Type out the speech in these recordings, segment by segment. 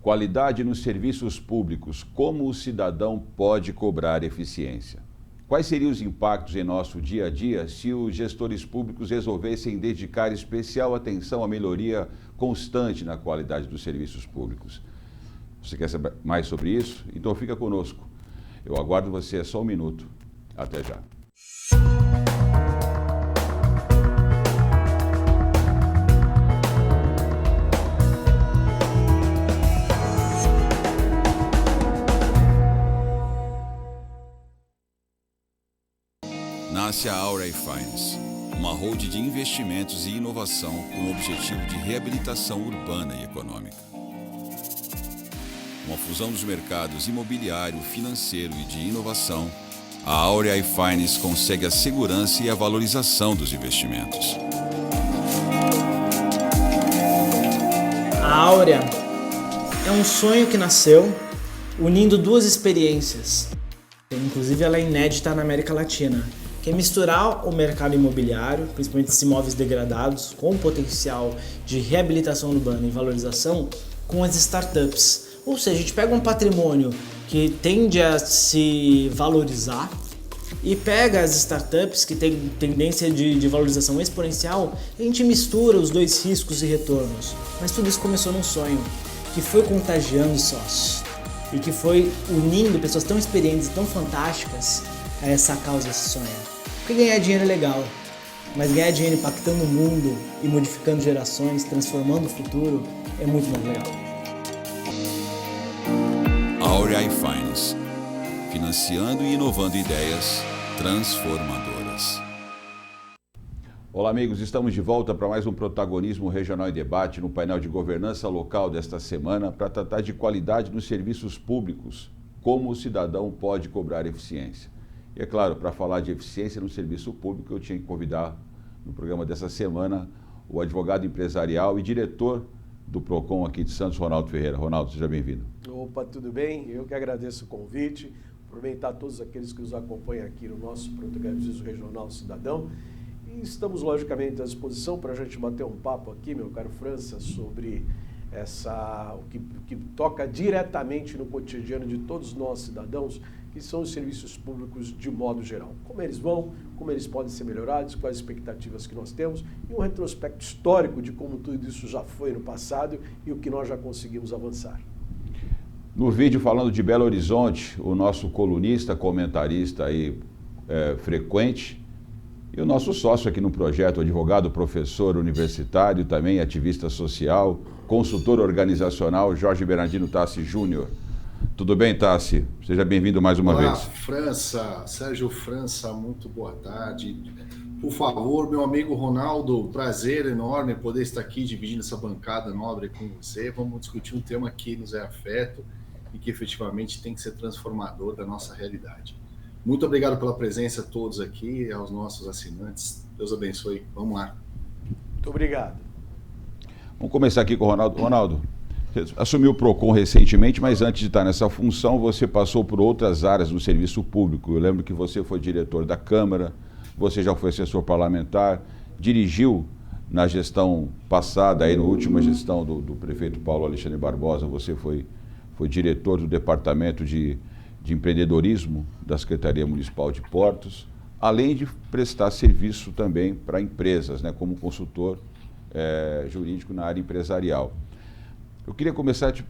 Qualidade nos serviços públicos. Como o cidadão pode cobrar eficiência? Quais seriam os impactos em nosso dia a dia se os gestores públicos resolvessem dedicar especial atenção à melhoria constante na qualidade dos serviços públicos? Você quer saber mais sobre isso? Então fica conosco. Eu aguardo você só um minuto. Até já. Nasce a Aura Finance, uma holding de investimentos e inovação com o objetivo de reabilitação urbana e econômica. Com a fusão dos mercados imobiliário, financeiro e de inovação, a Aura Finance consegue a segurança e a valorização dos investimentos. A Áurea é um sonho que nasceu unindo duas experiências. Inclusive ela é inédita na América Latina, que é misturar o mercado imobiliário, principalmente esses imóveis degradados, com potencial de reabilitação urbana e valorização, com as startups. Ou seja, a gente pega um patrimônio que tende a se valorizar e pega as startups que têm tendência de valorização exponencial e a gente mistura os dois riscos e retornos. Mas tudo isso começou num sonho, que foi contagiando os sócios e que foi unindo pessoas tão experientes e tão fantásticas a essa causa, esse sonho. Porque ganhar dinheiro é legal, mas ganhar dinheiro impactando o mundo e modificando gerações, transformando o futuro, é muito mais legal. Aura Finance, financiando e inovando ideias transformadoras. Olá amigos, estamos de volta para mais um Protagonismo Regional em Debate no painel de governança local desta semana para tratar de qualidade nos serviços públicos, como o cidadão pode cobrar eficiência. E é claro, para falar de eficiência no serviço público, eu tinha que convidar no programa dessa semana o advogado empresarial e diretor do PROCON aqui de Santos, Ronaldo Ferreira. Ronaldo, seja bem-vindo. Opa, tudo bem? Eu que agradeço o convite, aproveitar todos aqueles que nos acompanham aqui no nosso Protagonismo Regional Cidadão. E estamos, logicamente, à disposição para a gente bater um papo aqui, meu caro França, sobre o que toca diretamente no cotidiano de todos nós cidadãos, que são os serviços públicos de modo geral. Como eles vão, como eles podem ser melhorados, quais as expectativas que nós temos e um retrospecto histórico de como tudo isso já foi no passado e o que nós já conseguimos avançar. No vídeo falando de Belo Horizonte, o nosso colunista, comentarista aí, frequente, e o nosso sócio aqui no projeto, advogado, professor universitário, também ativista social, consultor organizacional, Jorge Bernardino Tassi Júnior. Tudo bem, Tassi? Seja bem-vindo mais uma vez. Olá, França, Sérgio França, muito boa tarde. Por favor, meu amigo Ronaldo, prazer enorme poder estar aqui dividindo essa bancada nobre com você. Vamos discutir um tema que nos é afeto e que efetivamente tem que ser transformador da nossa realidade. Muito obrigado pela presença a todos aqui, aos nossos assinantes. Deus abençoe. Vamos lá. Muito obrigado. Vamos começar aqui com o Ronaldo. Ronaldo, você assumiu o PROCON recentemente, mas antes de estar nessa função, você passou por outras áreas do serviço público. Eu lembro que você foi diretor da Câmara, você já foi assessor parlamentar, dirigiu na gestão passada, aí na última gestão do prefeito Paulo Alexandre Barbosa, você foi diretor do Departamento de Empreendedorismo da Secretaria Municipal de Portos, além de prestar serviço também para empresas, né, como consultor jurídico na área empresarial. Eu queria começar te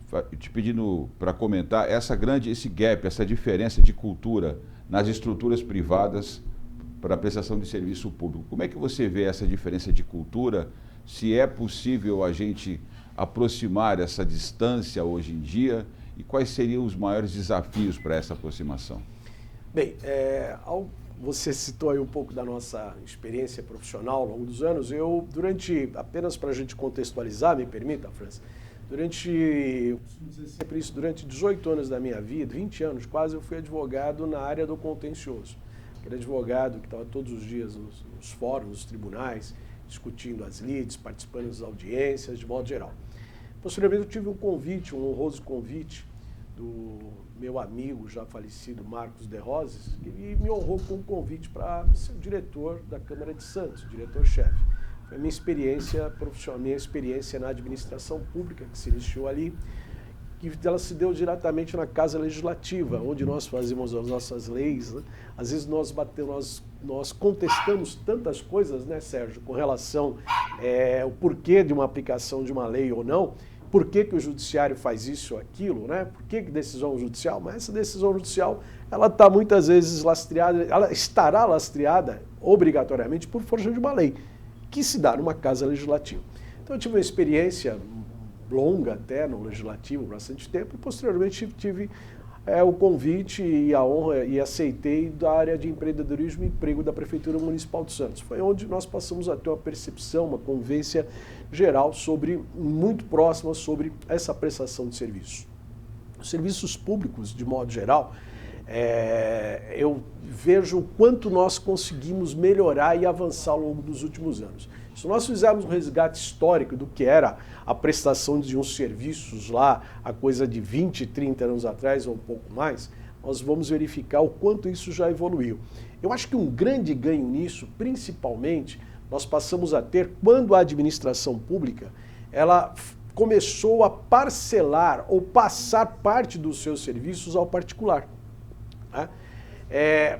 pedindo para comentar esse gap, essa diferença de cultura nas estruturas privadas para a prestação de serviço público. Como é que você vê essa diferença de cultura? Se é possível a gente aproximar essa distância hoje em dia e quais seriam os maiores desafios para essa aproximação? Bem, você citou aí um pouco da nossa experiência profissional ao longo dos anos. Apenas para a gente contextualizar, me permita, França, durante 18 anos da minha vida, 20 anos quase, eu fui advogado na área do contencioso. Aquele advogado que estava todos os dias nos fóruns, nos tribunais, discutindo as lides, participando das audiências, de modo geral. Posteriormente eu tive um honroso convite do meu amigo já falecido Marcos de Roses, que me honrou com um convite para ser o diretor da Câmara de Santos, diretor-chefe. Foi a minha experiência profissional, minha experiência na administração pública que se iniciou ali. que ela se deu diretamente na Casa Legislativa, onde nós fazemos as nossas leis, né? Às vezes nós contestamos tantas coisas, né, Sérgio, com relação ao porquê de uma aplicação de uma lei ou não, por que o judiciário faz isso ou aquilo, né? Por que decisão judicial? Mas essa decisão judicial, ela está muitas vezes lastreada, ela estará lastreada obrigatoriamente por força de uma lei, que se dá numa Casa Legislativa. Então eu tive uma experiência longa até no Legislativo, bastante tempo, e posteriormente tive o convite e a honra e aceitei da área de empreendedorismo e emprego da Prefeitura Municipal de Santos. Foi onde nós passamos a ter uma percepção, uma convivência geral muito próxima sobre essa prestação de serviço. Os serviços públicos, de modo geral, eu vejo o quanto nós conseguimos melhorar e avançar ao longo dos últimos anos. Se nós fizermos um resgate histórico do que era a prestação de uns serviços lá, a coisa de 20, 30 anos atrás ou um pouco mais, nós vamos verificar o quanto isso já evoluiu. Eu acho que um grande ganho nisso, principalmente, nós passamos a ter quando a administração pública ela começou a parcelar ou passar parte dos seus serviços ao particular, né?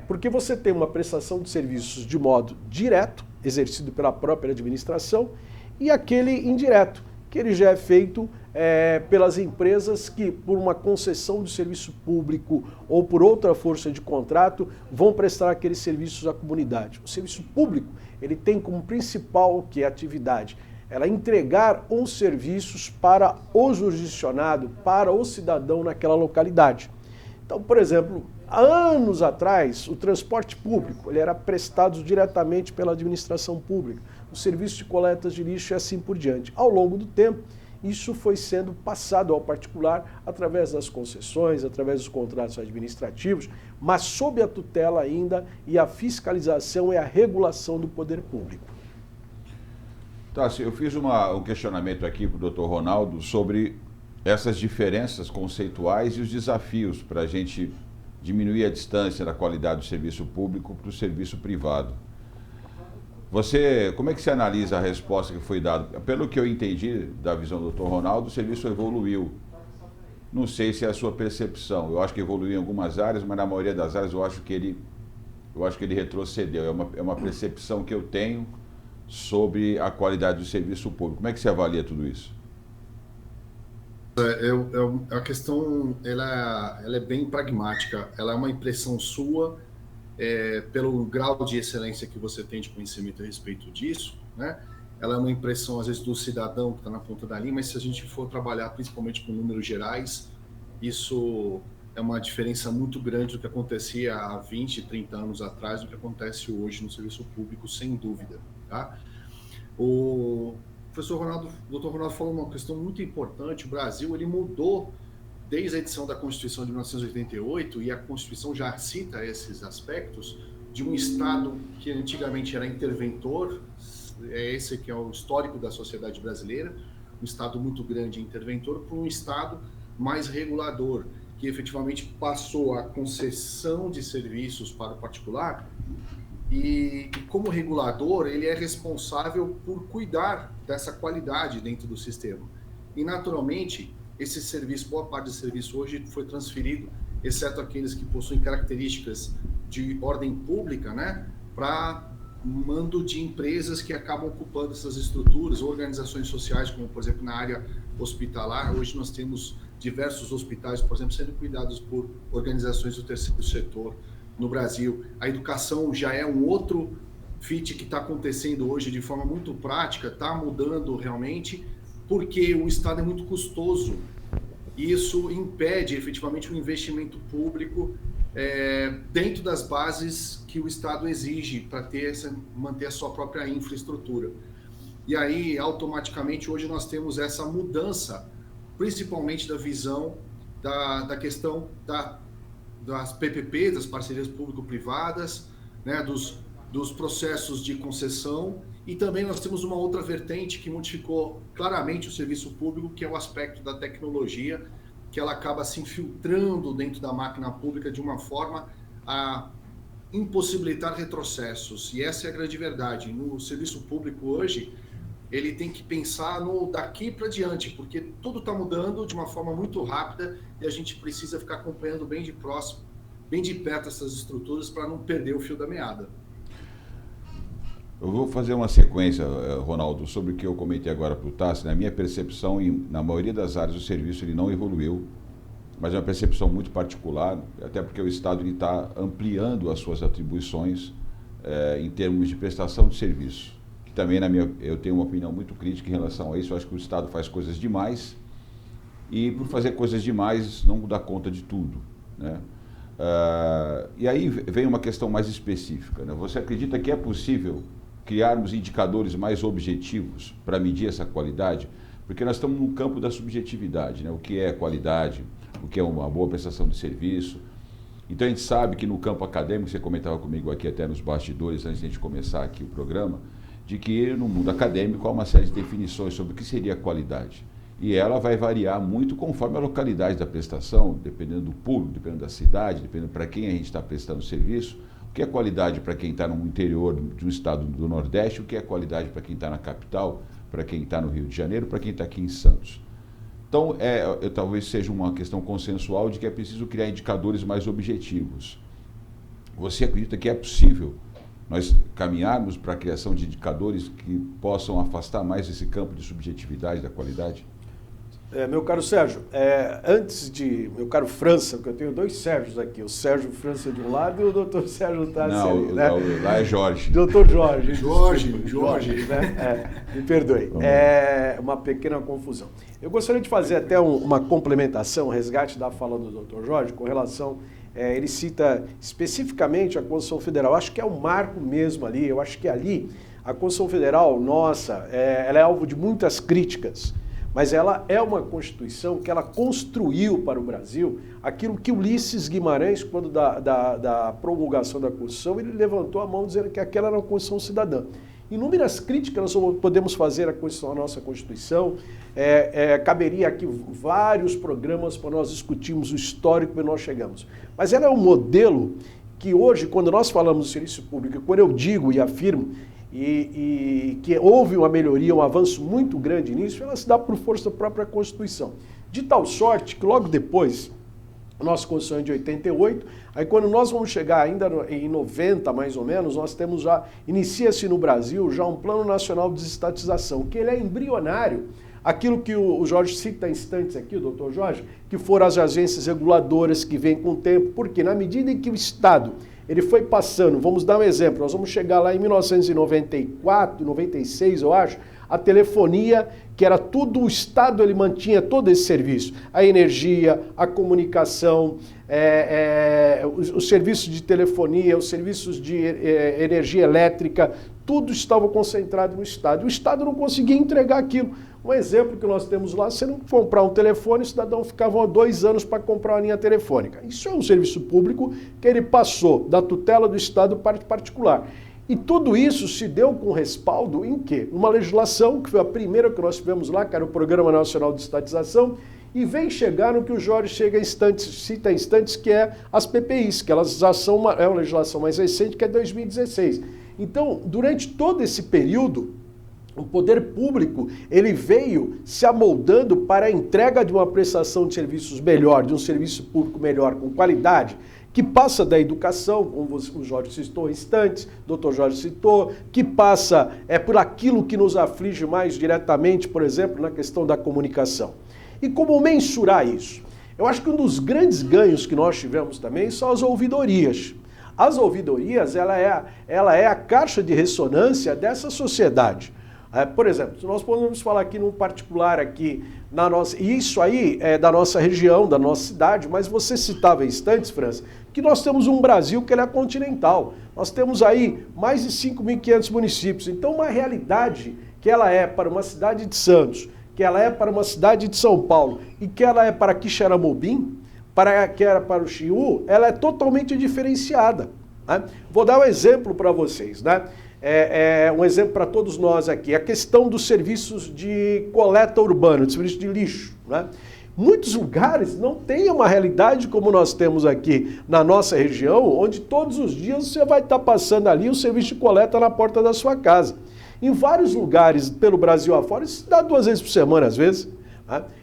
Porque você tem uma prestação de serviços de modo direto, exercido pela própria administração, e aquele indireto, que ele já é feito pelas empresas que, por uma concessão de serviço público ou por outra força de contrato, vão prestar aqueles serviços à comunidade. O serviço público, ele tem como principal atividade, ela entregar os serviços para o jurisdicionado, para o cidadão naquela localidade. Então, por exemplo, há anos atrás, o transporte público ele era prestado diretamente pela administração pública, o serviço de coletas de lixo e assim por diante. Ao longo do tempo, isso foi sendo passado ao particular através das concessões, através dos contratos administrativos, mas sob a tutela ainda e a fiscalização e a regulação do poder público. Tá, eu fiz um questionamento aqui para o Dr. Ronaldo sobre essas diferenças conceituais e os desafios para a gente diminuir a distância da qualidade do serviço público para o serviço privado. Como é que você analisa a resposta que foi dada? Pelo que eu entendi da visão do Dr. Ronaldo, o serviço evoluiu. Não sei se é a sua percepção. Eu acho que evoluiu em algumas áreas, mas na maioria das áreas eu acho que ele retrocedeu. É uma percepção que eu tenho sobre a qualidade do serviço público. Como é que você avalia tudo isso? A questão ela é bem pragmática. Ela é uma impressão sua pelo grau de excelência que você tem de conhecimento a respeito disso, né? Ela é uma impressão, às vezes, do cidadão que está na ponta da linha, mas se a gente for trabalhar principalmente com números gerais, isso é uma diferença muito grande do que acontecia há 20, 30 anos atrás, do que acontece hoje no serviço público, sem dúvida, tá? O professor Ronaldo, o Dr. Ronaldo falou uma questão muito importante. O Brasil ele mudou desde a edição da Constituição de 1988, e a Constituição já cita esses aspectos, de um Estado que antigamente era interventor, esse que é o histórico da sociedade brasileira, um Estado muito grande interventor, para um Estado mais regulador, que efetivamente passou a concessão de serviços para o particular, e como regulador ele é responsável por cuidar dessa qualidade dentro do sistema. E naturalmente esse serviço, boa parte do serviço hoje foi transferido, exceto aqueles que possuem características de ordem pública, né, para mando de empresas que acabam ocupando essas estruturas, organizações sociais, como por exemplo na área hospitalar. Hoje nós temos diversos hospitais, por exemplo, sendo cuidados por organizações do terceiro setor no Brasil. A educação já é um outro fit que está acontecendo hoje de forma muito prática, está mudando realmente, porque o Estado é muito custoso. E isso impede efetivamente o investimento público dentro das bases que o Estado exige para manter a sua própria infraestrutura. E aí, automaticamente, hoje nós temos essa mudança, principalmente da visão da questão das PPP, das parcerias público-privadas, né, dos processos de concessão. E também nós temos uma outra vertente que modificou claramente o serviço público, que é o aspecto da tecnologia, que ela acaba se infiltrando dentro da máquina pública de uma forma a impossibilitar retrocessos. E essa é a grande verdade. No serviço público hoje, ele tem que pensar no daqui para diante, porque tudo está mudando de uma forma muito rápida e a gente precisa ficar acompanhando bem de próximo, bem de perto essas estruturas para não perder o fio da meada. Eu vou fazer uma sequência, Ronaldo, sobre o que eu comentei agora para o Tassi. Na minha percepção, na maioria das áreas, o serviço ele não evoluiu, mas é uma percepção muito particular, até porque o Estado está ampliando as suas atribuições em termos de prestação de serviço. Que também, eu tenho uma opinião muito crítica em relação a isso. Eu acho que o Estado faz coisas demais e, por fazer coisas demais, não dá conta de tudo, né? E aí vem uma questão mais específica, né? Você acredita que é possível criarmos indicadores mais objetivos para medir essa qualidade? Porque nós estamos no campo da subjetividade, né? O que é qualidade, o que é uma boa prestação de serviço. Então a gente sabe que no campo acadêmico, você comentava comigo aqui até nos bastidores, antes de a gente começar aqui o programa, de que no mundo acadêmico há uma série de definições sobre o que seria qualidade. E ela vai variar muito conforme a localidade da prestação, dependendo do público, dependendo da cidade, dependendo para quem a gente está prestando serviço. O que é qualidade para quem está no interior de um estado do Nordeste, o que é qualidade para quem está na capital, para quem está no Rio de Janeiro, para quem está aqui em Santos. Então, talvez seja uma questão consensual de que é preciso criar indicadores mais objetivos. Você acredita que é possível nós caminharmos para a criação de indicadores que possam afastar mais esse campo de subjetividade da qualidade? Meu caro Sérgio, meu caro França, porque eu tenho dois Sérgios aqui, o Sérgio França de um lado e o doutor Sérgio Tassi ali, né? Lá é Jorge. Doutor Jorge. Jorge. Né? Me perdoe. É uma pequena confusão. Eu gostaria de fazer até uma complementação, um resgate da fala do doutor Jorge, com relação, ele cita especificamente a Constituição Federal. Eu acho que é um marco mesmo ali, eu acho que ali, a Constituição Federal, nossa, ela é alvo de muitas críticas, mas ela é uma Constituição que ela construiu para o Brasil aquilo que Ulisses Guimarães, quando da promulgação da Constituição, ele levantou a mão dizendo que aquela era uma Constituição cidadã. Inúmeras críticas nós podemos fazer à nossa Constituição, caberia aqui vários programas para nós discutirmos o histórico que nós chegamos. Mas ela é um modelo que hoje, quando nós falamos do serviço público, quando eu digo e afirmo, e que houve uma melhoria, um avanço muito grande nisso, ela se dá por força da própria Constituição. De tal sorte que logo depois, a nossa Constituição é de 88, aí quando nós vamos chegar ainda em 90, mais ou menos, nós temos inicia-se no Brasil já um Plano Nacional de Desestatização, que ele é embrionário, aquilo que o Jorge cita instantes aqui, o doutor Jorge, que foram as agências reguladoras que vêm com o tempo, porque na medida em que o Estado ele foi passando, vamos dar um exemplo, nós vamos chegar lá em 1994, 96, eu acho, a telefonia, que era tudo, o Estado ele mantinha todo esse serviço, a energia, a comunicação, os serviços de telefonia, os serviços de energia elétrica, tudo estava concentrado no Estado. O Estado não conseguia entregar aquilo. Um exemplo que nós temos lá, você não comprar um telefone, o cidadão ficava 2 anos para comprar uma linha telefônica. Isso é um serviço público que ele passou da tutela do Estado para o particular. E tudo isso se deu com respaldo em quê? Uma legislação, que foi a primeira que nós tivemos lá, que era o Programa Nacional de Estatização, e vem chegar no que o Jorge cita instantes, que é as PPIs, que elas já são uma legislação mais recente, que é 2016. Então, durante todo esse período, o poder público ele veio se amoldando para a entrega de uma prestação de serviços melhor, de um serviço público melhor, com qualidade, que passa da educação, como o Jorge citou instantes, o doutor Jorge citou, que passa por aquilo que nos aflige mais diretamente, por exemplo, na questão da comunicação. E como mensurar isso? Eu acho que um dos grandes ganhos que nós tivemos também são as ouvidorias. As ouvidorias, ela é a caixa de ressonância dessa sociedade. Por exemplo, nós podemos falar aqui num particular aqui, e isso aí é da nossa região, da nossa cidade, mas você citava em instantes, França, que nós temos um Brasil que ele é continental. Nós temos aí mais de 5.500 municípios. Então, uma realidade que ela é para uma cidade de Santos, que ela é para uma cidade de São Paulo e que ela é para Quixeramobim, que era para o Xiú, ela é totalmente diferenciada. Né? Vou dar um exemplo para vocês, né? Um exemplo para todos nós aqui, a questão dos serviços de coleta urbana, de serviço de lixo. Né? Muitos lugares não têm uma realidade como nós temos aqui na nossa região, onde todos os dias você vai estar passando ali o serviço de coleta na porta da sua casa. Em vários lugares pelo Brasil afora, isso se dá 2 vezes por semana, às vezes.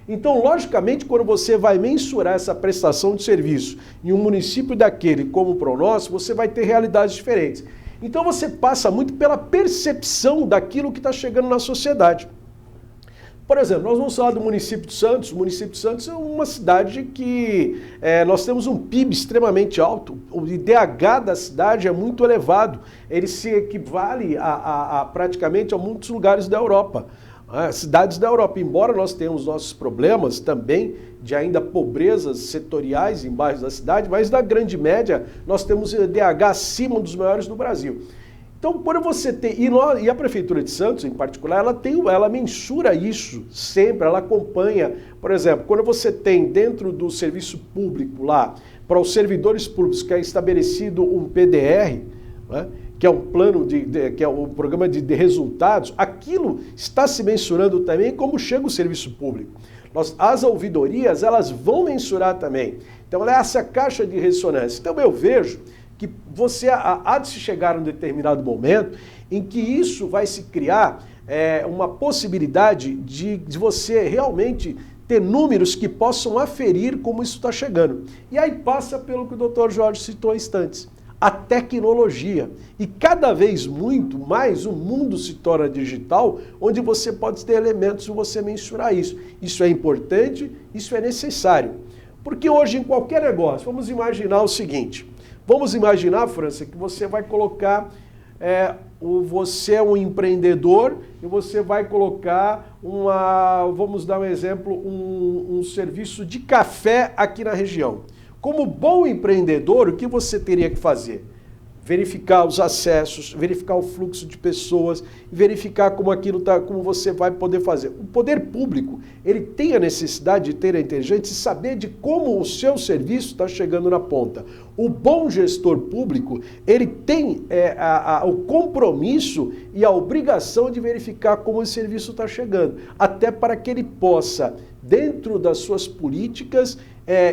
Então, logicamente, quando você vai mensurar essa prestação de serviço em um município daquele como para o nosso, você vai ter realidades diferentes. Então, você passa muito pela percepção daquilo que está chegando na sociedade. Por exemplo, nós vamos falar do município de Santos. O município de Santos é uma cidade que nós temos um PIB extremamente alto. O IDH da cidade é muito elevado. Ele se equivale a praticamente a muitos lugares da Europa. Cidades da Europa, embora nós tenhamos nossos problemas também de ainda pobrezas setoriais em bairros da cidade, mas na grande média nós temos IDH acima dos maiores do Brasil. Então, quando você tem, e a Prefeitura de Santos, em particular, ela mensura isso sempre, ela acompanha. Por exemplo, quando você tem dentro do serviço público lá, para os servidores públicos, que é estabelecido um PDR, né, que é um plano que é um programa de resultados, aquilo está se mensurando também como chega o serviço público. As ouvidorias, elas vão mensurar também. Então, ela é essa caixa de ressonância. Então, eu vejo que você há de se chegar a um determinado momento em que isso vai se criar uma possibilidade de você realmente ter números que possam aferir como isso está chegando. E aí passa pelo que o Dr. Jorge citou há instantes. A tecnologia. E cada vez muito mais o mundo se torna digital, onde você pode ter elementos de você mensurar isso. Isso é importante, isso é necessário. Porque hoje em qualquer negócio, vamos imaginar o seguinte, vamos imaginar, França, que você vai colocar, você é um empreendedor e você vai colocar vamos dar um exemplo, um serviço de café aqui na região. Como bom empreendedor, o que você teria que fazer? Verificar os acessos, verificar o fluxo de pessoas, verificar como aquilo tá, como você vai poder fazer. O poder público, ele tem a necessidade de ter a inteligência e saber de como o seu serviço está chegando na ponta. O bom gestor público, ele tem o compromisso e a obrigação de verificar como esse serviço está chegando, até para que ele possa, dentro das suas políticas,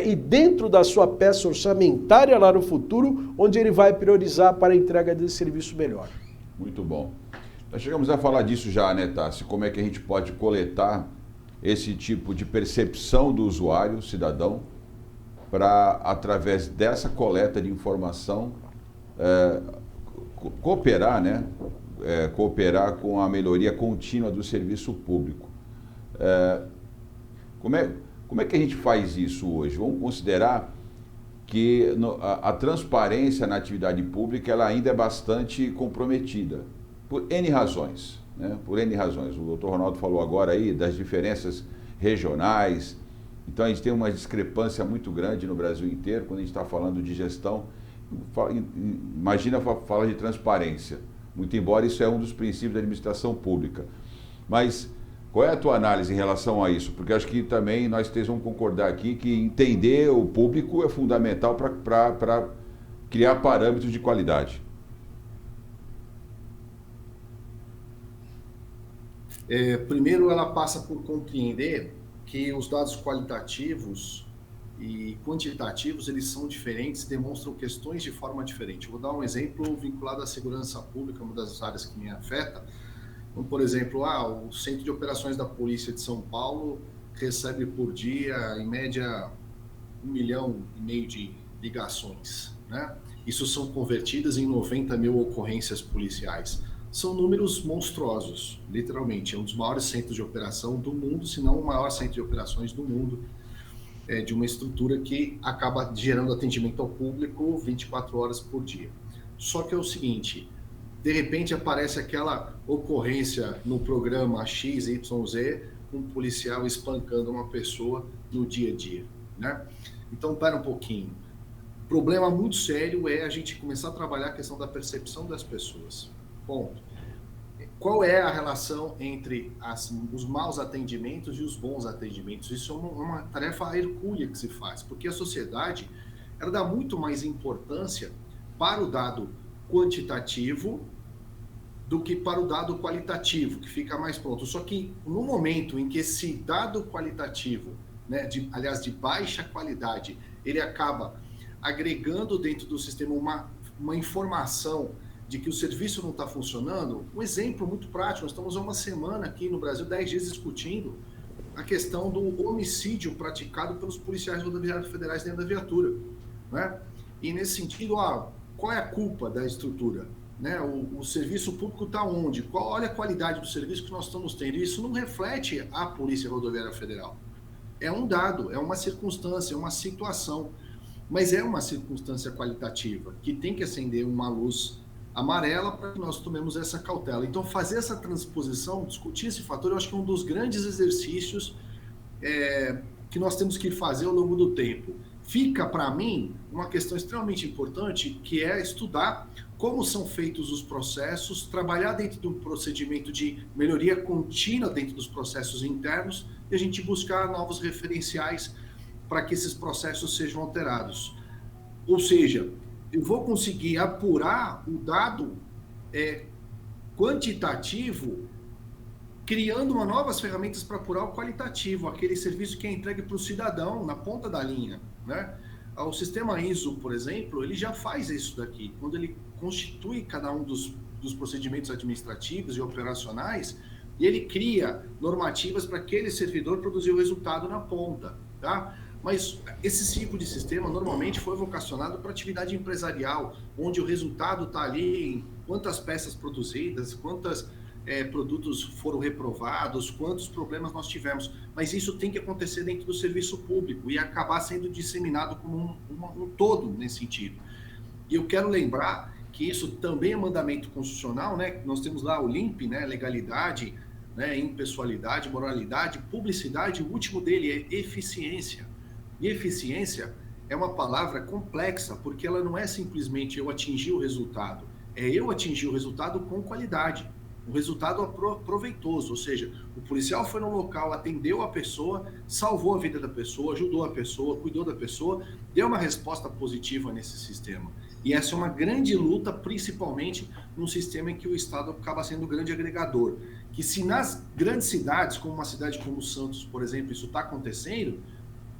e dentro da sua peça orçamentária lá no futuro, onde ele vai priorizar para a entrega desse serviço melhor. Muito bom. Nós chegamos a falar disso já, né, Tassi? Como é que a gente pode coletar esse tipo de percepção do usuário, cidadão, para, através dessa coleta de informação, cooperar, né? Cooperar com a melhoria contínua do serviço público. Como é que a gente faz isso hoje? Vamos considerar que a transparência na atividade pública ela ainda é bastante comprometida, por N razões, né? Por N razões. O doutor Ronaldo falou agora aí das diferenças regionais. Então a gente tem uma discrepância muito grande no Brasil inteiro quando a gente está falando de gestão. Imagina falar de transparência, muito embora isso é um dos princípios da administração pública. Mas qual é a tua análise em relação a isso? Porque acho que também nós três vamos concordar aqui que entender o público é fundamental para criar parâmetros de qualidade. Primeiro, ela passa por compreender que os dados qualitativos e quantitativos, eles são diferentes, demonstram questões de forma diferente. Vou dar um exemplo vinculado à segurança pública, uma das áreas que me afeta. Então, por exemplo, o Centro de Operações da Polícia de São Paulo recebe por dia, em média, 1,5 milhão de ligações, né? Isso são convertidas em 90 mil ocorrências policiais. São números monstruosos, literalmente. É um dos maiores centros de operação do mundo, se não o maior centro de operações do mundo, de uma estrutura que acaba gerando atendimento ao público 24 horas por dia. Só que é o seguinte, de repente aparece aquela ocorrência no programa XYZ, um policial espancando uma pessoa no dia a dia, né? Então, pera um pouquinho. O problema muito sério é a gente começar a trabalhar a questão da percepção das pessoas. Ponto. Qual é a relação entre os maus atendimentos e os bons atendimentos? Isso é uma tarefa hercúlea que se faz, porque a sociedade ela dá muito mais importância para o dado quantitativo do que para o dado qualitativo, que fica mais pronto. Só que no momento em que esse dado qualitativo, né, aliás, de baixa qualidade, ele acaba agregando dentro do sistema uma informação de que o serviço não está funcionando, um exemplo muito prático, nós estamos há uma semana aqui no Brasil, 10 dias discutindo a questão do homicídio praticado pelos policiais rodoviários federais dentro da viatura, né? E nesse sentido, qual é a culpa da estrutura? Né? O serviço público está onde? Olha a qualidade do serviço que nós estamos tendo. Isso não reflete a Polícia Rodoviária Federal. É um dado, é uma circunstância, é uma situação, mas é uma circunstância qualitativa que tem que acender uma luz amarela para que nós tomemos essa cautela. Então, fazer essa transposição, discutir esse fator, eu acho que é um dos grandes exercícios que nós temos que fazer ao longo do tempo. Fica, para mim, uma questão extremamente importante, que é estudar como são feitos os processos, trabalhar dentro de um procedimento de melhoria contínua dentro dos processos internos e a gente buscar novos referenciais para que esses processos sejam alterados. Ou seja, eu vou conseguir apurar o dado quantitativo, criando novas ferramentas para apurar o qualitativo, aquele serviço que é entregue para o cidadão na ponta da linha, né? O sistema ISO, por exemplo, ele já faz isso daqui. Quando ele constitui cada um dos procedimentos administrativos e operacionais, e ele cria normativas para aquele servidor produzir o resultado na ponta, tá? Mas esse tipo de sistema normalmente foi vocacionado para atividade empresarial, onde o resultado está ali em quantas peças produzidas, quantos produtos foram reprovados, quantos problemas nós tivemos. Mas isso tem que acontecer dentro do serviço público e acabar sendo disseminado como um todo nesse sentido. E eu quero lembrar que isso também é mandamento constitucional, né? Nós temos lá o LIMP, né? Legalidade, né? Impessoalidade, moralidade, publicidade, o último dele é eficiência. E eficiência é uma palavra complexa, porque ela não é simplesmente eu atingir o resultado, é eu atingir o resultado com qualidade. O resultado proveitoso, ou seja, o policial foi no local, atendeu a pessoa, salvou a vida da pessoa, ajudou a pessoa, cuidou da pessoa, deu uma resposta positiva nesse sistema. E essa é uma grande luta, principalmente num sistema em que o Estado acaba sendo um grande agregador. Que se nas grandes cidades, como uma cidade como Santos, por exemplo, isso está acontecendo,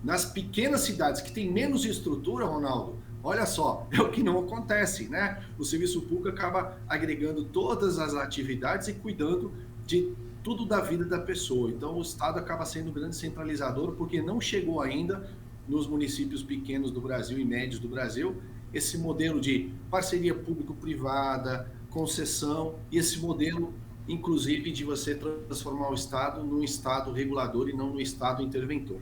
nas pequenas cidades que têm menos estrutura, Ronaldo, olha só, é o que não acontece, né? O serviço público acaba agregando todas as atividades e cuidando de tudo da vida da pessoa. Então, o Estado acaba sendo um grande centralizador, porque não chegou ainda nos municípios pequenos do Brasil e médios do Brasil esse modelo de parceria público-privada, concessão, e esse modelo, inclusive, de você transformar o Estado num Estado regulador e não num Estado interventor.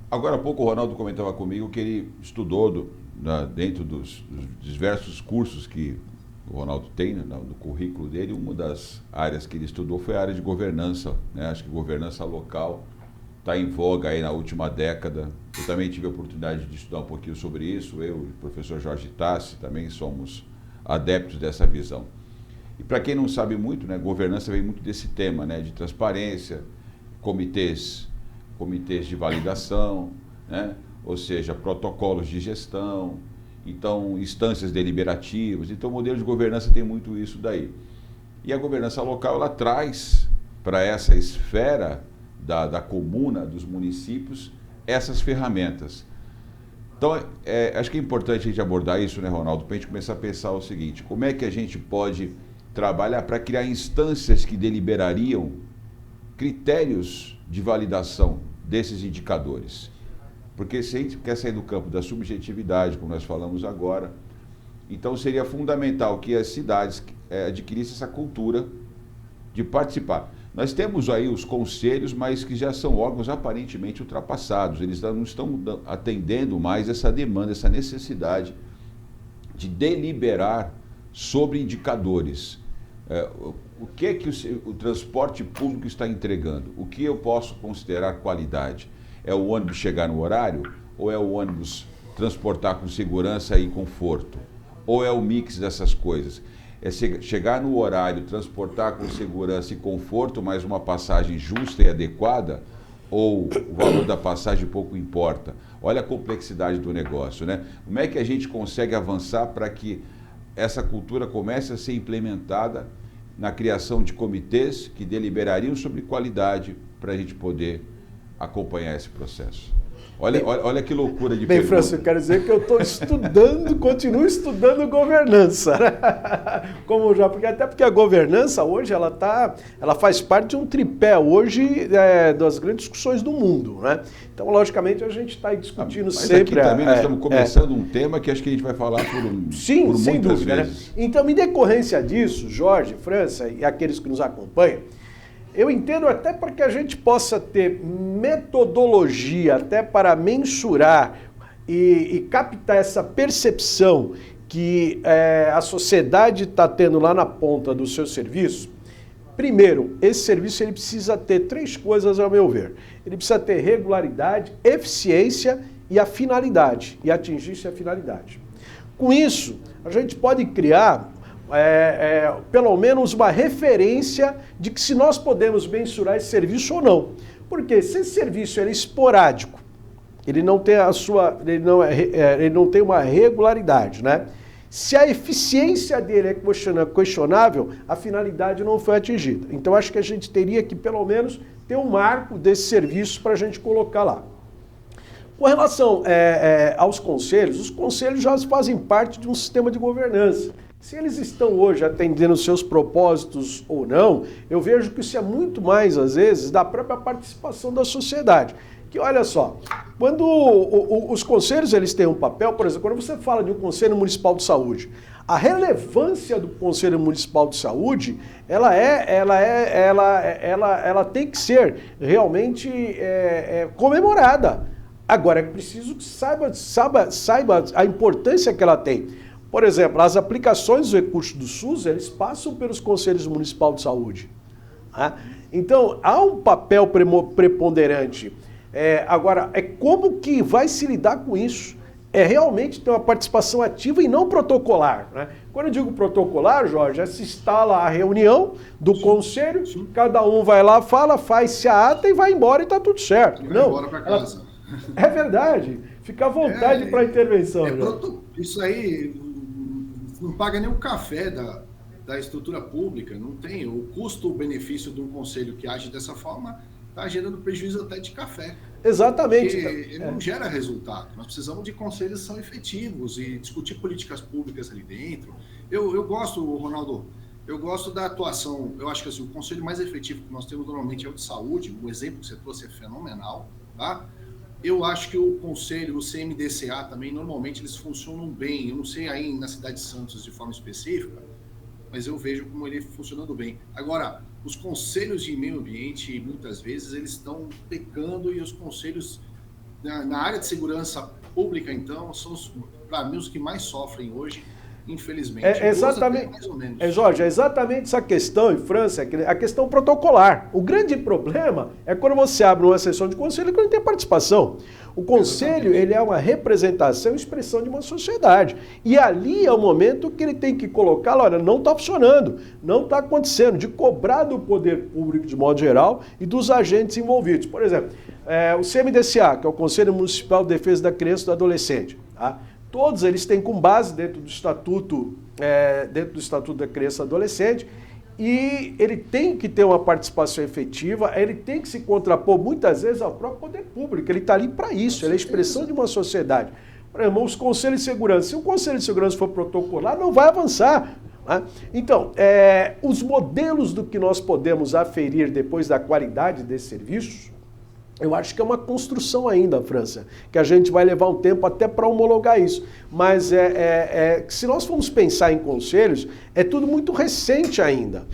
Agora há pouco o Ronaldo comentava comigo que ele estudou dentro dos diversos cursos que o Ronaldo tem, né, no currículo dele. Uma das áreas que ele estudou foi a área de governança, né? Acho que governança local está em voga aí na última década. Eu também tive a oportunidade de estudar um pouquinho sobre isso. Eu e o professor Jorge Tassi também somos adeptos dessa visão. E para quem não sabe muito, né, governança vem muito desse tema, né, de transparência, comitês de validação, né? Ou seja, protocolos de gestão, então instâncias deliberativas. Então o modelo de governança tem muito isso daí. E a governança local, ela traz para essa esfera da comuna, dos municípios, essas ferramentas. Então, acho que é importante a gente abordar isso, né, Ronaldo, para a gente começar a pensar o seguinte: como é que a gente pode trabalhar para criar instâncias que deliberariam critérios de validação desses indicadores? Porque se a gente quer sair do campo da subjetividade, como nós falamos agora, então seria fundamental que as cidades adquirissem essa cultura de participar. Nós temos aí os conselhos, mas que já são órgãos aparentemente ultrapassados. Eles não estão atendendo mais essa demanda, essa necessidade de deliberar sobre indicadores. O que o transporte público está entregando? O que eu posso considerar qualidade? É o ônibus chegar no horário? Ou é o ônibus transportar com segurança e conforto? Ou é o mix dessas coisas? É chegar no horário, transportar com segurança e conforto, mas uma passagem justa e adequada? Ou o valor da passagem pouco importa? Olha a complexidade do negócio, né? Como é que a gente consegue avançar para que essa cultura comece a ser implementada na criação de comitês que deliberariam sobre qualidade para a gente poder acompanhar esse processo? Olha que loucura de Bem, pergunta. França, eu quero dizer que eu estou estudando, continuo estudando governança. Como já, até porque a governança hoje ela faz parte de um tripé hoje das grandes discussões do mundo, né? Então, logicamente, a gente está discutindo Mas sempre. Aqui também nós estamos começando um tema que acho que a gente vai falar Sim, por sem muitas dúvida, vezes. né? Então, em decorrência disso, Jorge, França e aqueles que nos acompanham, eu entendo até para que a gente possa ter metodologia até para mensurar e captar essa percepção que a sociedade está tendo lá na ponta do seu serviço. Primeiro, esse serviço ele precisa ter 3 coisas, ao meu ver. Ele precisa ter regularidade, eficiência e a finalidade, e atingir-se a finalidade. Com isso, a gente pode criar pelo menos uma referência de que se nós podemos mensurar esse serviço ou não. Porque se esse serviço é esporádico, ele não tem ele não tem uma regularidade, né? Se a eficiência dele é questionável, a finalidade não foi atingida. Então acho que a gente teria que pelo menos ter um marco desse serviço para a gente colocar lá. Com relação aos conselhos, os conselhos já fazem parte de um sistema de governança. Se eles estão hoje atendendo os seus propósitos ou não, eu vejo que isso é muito mais, às vezes, da própria participação da sociedade. Que olha só, quando os conselhos eles têm um papel, por exemplo, quando você fala de um Conselho Municipal de Saúde, a relevância do Conselho Municipal de Saúde, ela tem que ser realmente comemorada. Agora, é preciso que saiba a importância que ela tem. Por exemplo, as aplicações dos recursos do SUS, eles passam pelos Conselhos Municipais de Saúde. Tá? Então, há um papel preponderante. Agora, como que vai se lidar com isso? É realmente ter uma participação ativa e não protocolar. Né? Quando eu digo protocolar, Jorge, se instala a reunião do conselho, cada um vai lá, faz-se a ata e vai embora e está tudo certo. Vai embora para casa. É verdade. Fica à vontade para a intervenção. Isso aí não paga nem o café da estrutura pública, não tem. O custo-benefício de um conselho que age dessa forma está gerando prejuízo até de café. Exatamente. Porque ele não gera resultado. Nós precisamos de conselhos que são efetivos e discutir políticas públicas ali dentro. Eu gosto, Ronaldo, eu gosto da atuação. Eu acho que assim, o conselho mais efetivo que nós temos normalmente é o de saúde. O exemplo que você trouxe é fenomenal, tá? Eu acho que o conselho, o CMDCA também, normalmente eles funcionam bem. Eu não sei aí na cidade de Santos de forma específica, mas eu vejo como ele funcionando bem. Agora, os conselhos de meio ambiente, muitas vezes, eles estão pecando e os conselhos na área de segurança pública, então, são, para mim, os que mais sofrem hoje, infelizmente. Exatamente, mais ou menos. Jorge, é exatamente essa questão em França, a questão protocolar. O grande problema é quando você abre uma sessão de conselho que não tem participação. O conselho, ele é uma representação e expressão de uma sociedade. E ali é o momento que ele tem que colocar, olha, não está funcionando, não está acontecendo, de cobrar do poder público de modo geral e dos agentes envolvidos. Por exemplo, o CMDCA, que é o Conselho Municipal de Defesa da Criança e do Adolescente, tá? Todos eles têm com base dentro do Estatuto da Criança e do Adolescente, e ele tem que ter uma participação efetiva, ele tem que se contrapor muitas vezes ao próprio poder público, ele está ali para isso, ele é a expressão de uma sociedade. Por exemplo, os conselhos de segurança, se o conselho de segurança for protocolar, não vai avançar. Né? Então, os modelos do que nós podemos aferir depois da qualidade desses serviços, eu acho que é uma construção ainda, França, que a gente vai levar um tempo até para homologar isso. Mas se nós formos pensar em conselhos, é tudo muito recente ainda.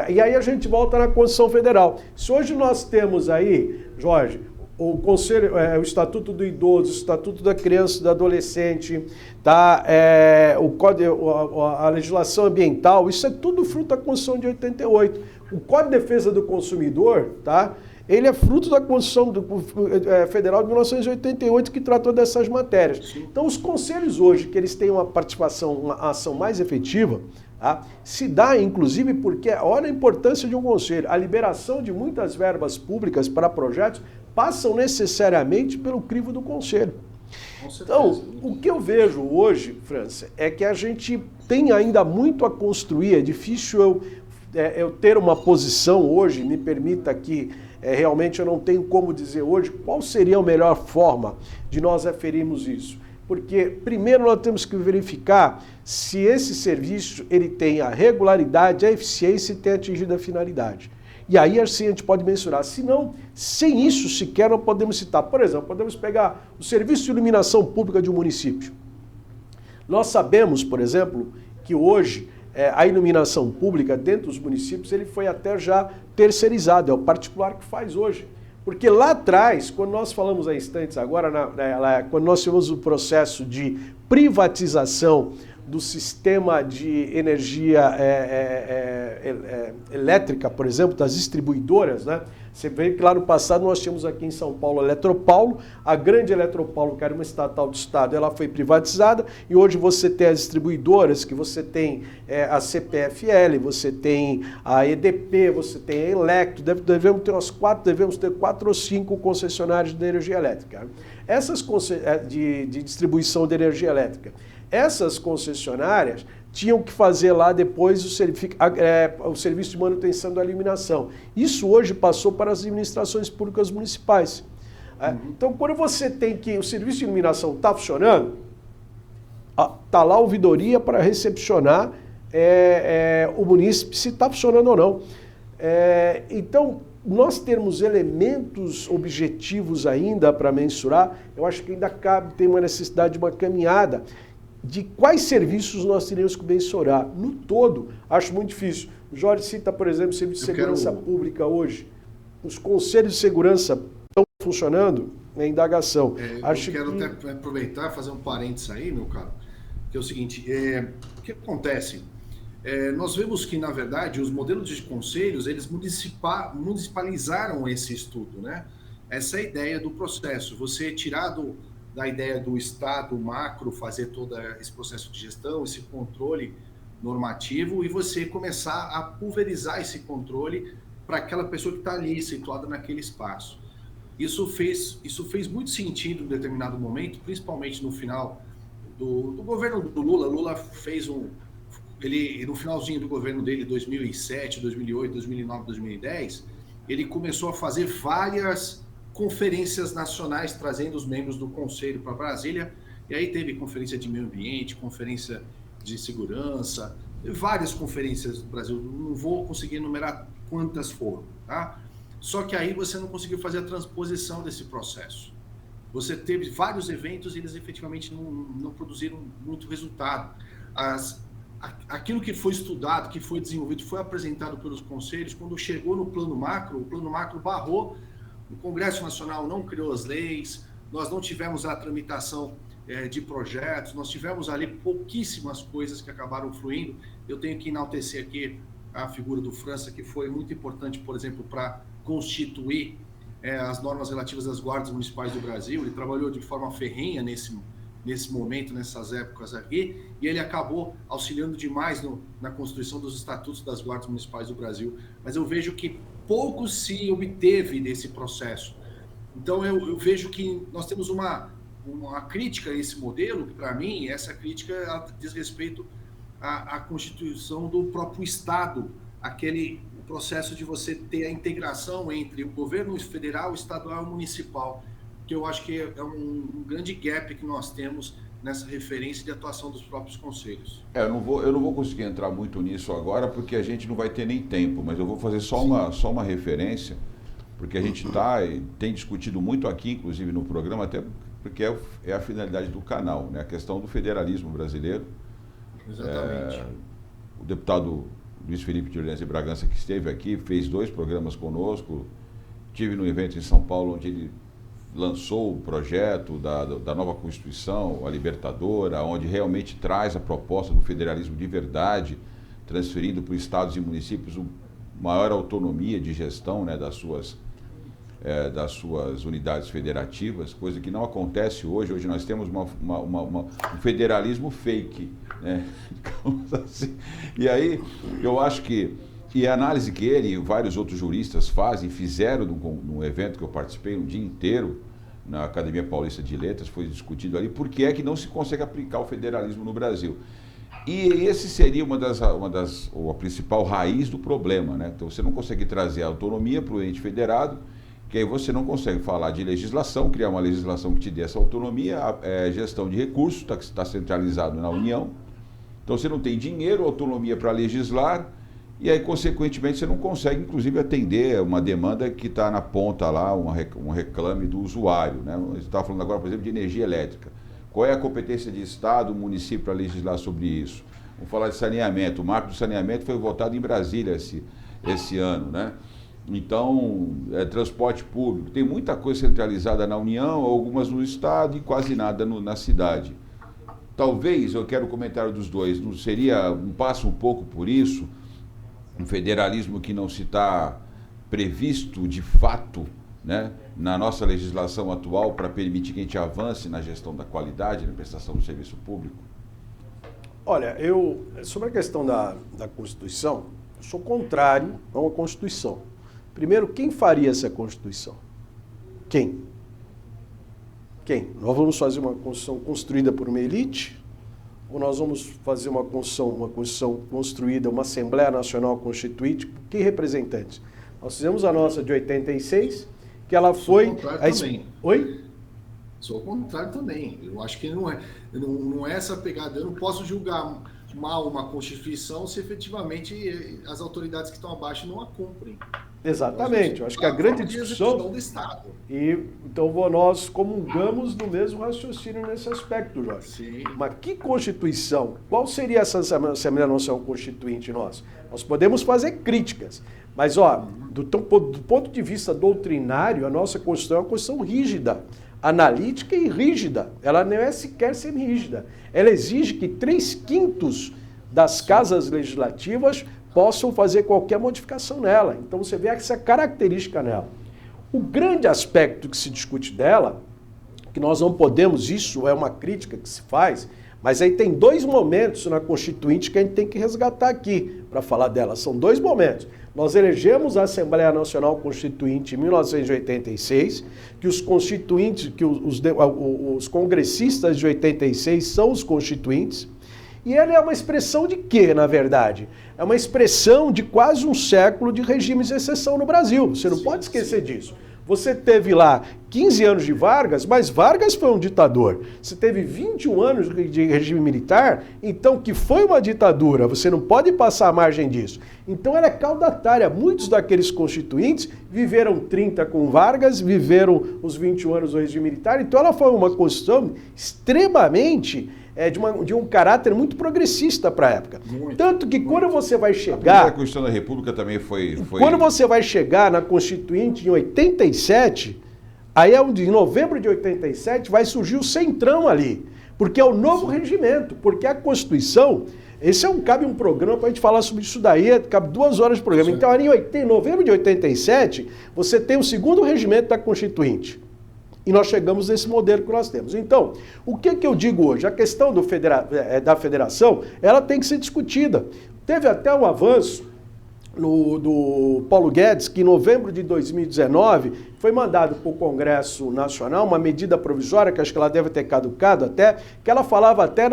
E aí a gente volta na Constituição Federal. Se hoje nós temos aí, Jorge, o Conselho, o Estatuto do Idoso, o Estatuto da Criança e do Adolescente, tá? A legislação ambiental, isso é tudo fruto da Constituição de 88. O Código de Defesa do Consumidor, tá? Ele é fruto da Constituição Federal de 1988 que tratou dessas matérias. Então, os conselhos hoje, que eles têm uma participação, uma ação mais efetiva, tá? Se dá, inclusive, porque olha a importância de um conselho. A liberação de muitas verbas públicas para projetos passam necessariamente pelo crivo do conselho. Então, o que eu vejo hoje, França, é que a gente tem ainda muito a construir. É difícil eu ter uma posição hoje, me permita aqui, realmente eu não tenho como dizer hoje qual seria a melhor forma de nós aferirmos isso. Porque primeiro nós temos que verificar se esse serviço ele tem a regularidade, a eficiência e tem atingido a finalidade. E aí assim a gente pode mensurar. Se não, sem isso sequer não podemos citar. Por exemplo, podemos pegar o serviço de iluminação pública de um município. Nós sabemos, por exemplo, que hoje a iluminação pública dentro dos municípios ele foi até já terceirizado, é o particular que faz hoje. Porque lá atrás, quando nós falamos há instantes agora, quando nós tivemos o processo de privatização do sistema de energia elétrica, por exemplo, das distribuidoras, né? Você vê que lá no passado nós tínhamos aqui em São Paulo a Eletropaulo, a grande Eletropaulo, que era uma estatal do Estado, ela foi privatizada e hoje você tem as distribuidoras, que você tem a CPFL, você tem a EDP, você tem a Electro, devemos ter 4 ou 5 concessionárias de energia elétrica. Essas de distribuição de energia elétrica. Essas concessionárias tinham que fazer lá depois o serviço de manutenção da iluminação. Isso hoje passou para as administrações públicas municipais. Então, quando você tem que o serviço de iluminação está funcionando, está lá a ouvidoria para recepcionar o munícipe se está funcionando ou não. Então, nós termos elementos objetivos ainda para mensurar, eu acho que ainda tem uma necessidade de uma caminhada de quais serviços nós teríamos que mensurar. No todo, acho muito difícil. O Jorge cita, por exemplo, o Serviço de Segurança Pública hoje. Os conselhos de segurança estão funcionando na indagação. Eu quero até aproveitar e fazer um parênteses aí, meu caro, que é o seguinte, o que acontece? Nós vemos que, na verdade, os modelos de conselhos, eles municipalizaram esse estudo, né? Essa é a ideia do processo. Você tirar da ideia do Estado macro, fazer todo esse processo de gestão, esse controle normativo, e você começar a pulverizar esse controle para aquela pessoa que está ali, situada naquele espaço. Isso fez muito sentido em determinado momento, principalmente no final do governo do Lula. Lula fez no finalzinho do governo dele, 2007, 2008, 2009, 2010, ele começou a fazer várias conferências nacionais trazendo os membros do Conselho para Brasília, e aí teve conferência de meio ambiente, conferência de segurança, várias conferências do Brasil, não vou conseguir enumerar quantas foram, tá? Só que aí você não conseguiu fazer a transposição desse processo. Você teve vários eventos e eles efetivamente não produziram muito resultado. Aquilo que foi estudado, que foi desenvolvido, foi apresentado pelos conselhos, quando chegou no plano macro, o plano macro barrou. O Congresso Nacional não criou as leis, nós não tivemos a tramitação de projetos, nós tivemos ali pouquíssimas coisas que acabaram fluindo. Eu tenho que enaltecer aqui a figura do França, que foi muito importante, por exemplo, para constituir as normas relativas às guardas municipais do Brasil. Ele trabalhou de forma ferrenha nesse momento, nessas épocas aqui, e ele acabou auxiliando demais na construção dos estatutos das guardas municipais do Brasil. Mas eu vejo que pouco se obteve nesse processo. Então, eu vejo que nós temos uma crítica a esse modelo, que, para mim, essa crítica diz respeito à constituição do próprio Estado, o processo de você ter a integração entre o governo federal, estadual e municipal, que eu acho que é um grande gap que nós temos nessa referência de atuação dos próprios conselhos. Eu não vou conseguir entrar muito nisso agora, porque a gente não vai ter nem tempo, mas eu vou fazer só uma referência, porque a gente tem discutido muito aqui, inclusive no programa, até porque é a finalidade do canal, né? A questão do federalismo brasileiro. Exatamente. O deputado Luiz Felipe de Orleans e Bragança, que esteve aqui, fez 2 programas conosco. Tive no evento em São Paulo, onde ele lançou o projeto da nova Constituição, a Libertadora, onde realmente traz a proposta do federalismo de verdade, transferindo para os estados e municípios maior autonomia de gestão, né, das suas unidades federativas, coisa que não acontece hoje. Hoje nós temos um federalismo fake, né? Assim. E aí, eu acho que, e a análise que ele e vários outros juristas fizeram num evento que eu participei um dia inteiro, na Academia Paulista de Letras, foi discutido ali, por que é que não se consegue aplicar o federalismo no Brasil. E esse seria a principal raiz do problema, né? Então você não consegue trazer a autonomia para o ente federado, que aí você não consegue falar de legislação, criar uma legislação que te dê essa autonomia, gestão de recursos, está centralizado na União. Então você não tem dinheiro, autonomia para legislar, e aí, consequentemente, você não consegue, inclusive, atender uma demanda que está na ponta lá, um reclame do usuário, né? Você estava falando agora, por exemplo, de energia elétrica. Qual é a competência de Estado, município para legislar sobre isso? Vamos falar de saneamento. O marco do saneamento foi votado em Brasília esse ano, né? Então, transporte público. Tem muita coisa centralizada na União, algumas no Estado e quase nada na cidade. Talvez, eu quero o comentário dos dois, não seria, passa um pouco por isso, um federalismo que não se está previsto de fato, né, na nossa legislação atual para permitir que a gente avance na gestão da qualidade, na prestação do serviço público? Olha, sobre a questão da Constituição, eu sou contrário a uma Constituição. Primeiro, quem faria essa Constituição? Quem? Nós vamos fazer uma Constituição construída por uma elite? Ou nós vamos fazer uma Constituição construída, uma Assembleia Nacional Constituinte, por que representantes? Nós fizemos a nossa de 86, que ela foi... Sou contrário também. Oi? Sou contrário também. Eu acho que não é essa pegada. Eu não posso julgar mal uma Constituição se efetivamente as autoridades que estão abaixo não a cumprem. Exatamente. Eu acho que a grande discussão... do Estado. Então nós comungamos do mesmo raciocínio nesse aspecto, Jorge. Sim. Mas que Constituição? Qual seria essa Assembleia Nacional Constituinte nossa? Nós podemos fazer críticas, mas do ponto de vista doutrinário, a nossa Constituição é uma Constituição rígida, analítica e rígida. Ela não é sequer semi-rígida. Ela exige que 3/5 das casas legislativas possam fazer qualquer modificação nela. Então você vê essa característica nela. O grande aspecto que se discute dela, que nós não podemos, isso é uma crítica que se faz, mas aí tem 2 momentos na Constituinte que a gente tem que resgatar aqui para falar dela. São 2 momentos. Nós elegemos a Assembleia Nacional Constituinte em 1986, que os constituintes, que os congressistas de 86 são os constituintes, e ele é uma expressão de quê, na verdade? É uma expressão de quase um século de regimes de exceção no Brasil. Você não pode esquecer disso. Você teve lá 15 anos de Vargas, mas Vargas foi um ditador. Você teve 21 anos de regime militar, então que foi uma ditadura. Você não pode passar a margem disso. Então ela é caudatária. Muitos daqueles constituintes viveram 30 com Vargas, viveram os 21 anos do regime militar. Então ela foi uma Constituição extremamente... de um caráter muito progressista para a época. Tanto que quando você vai chegar... A Constituição da República também foi... Quando você vai chegar na Constituinte em 87, aí em novembro de 87 vai surgir o Centrão ali, porque é o novo regimento, porque a Constituição... Cabe um programa para a gente falar sobre isso daí, cabe 2 horas de programa. Então, ali em novembro de 87, você tem o 2º regimento da Constituinte. E nós chegamos nesse modelo que nós temos. Então, o que eu digo hoje? A questão da federação, ela tem que ser discutida. Teve até um avanço do Paulo Guedes, que em novembro de 2019 foi mandado para o Congresso Nacional uma medida provisória, que acho que ela deve ter caducado até, que ela falava até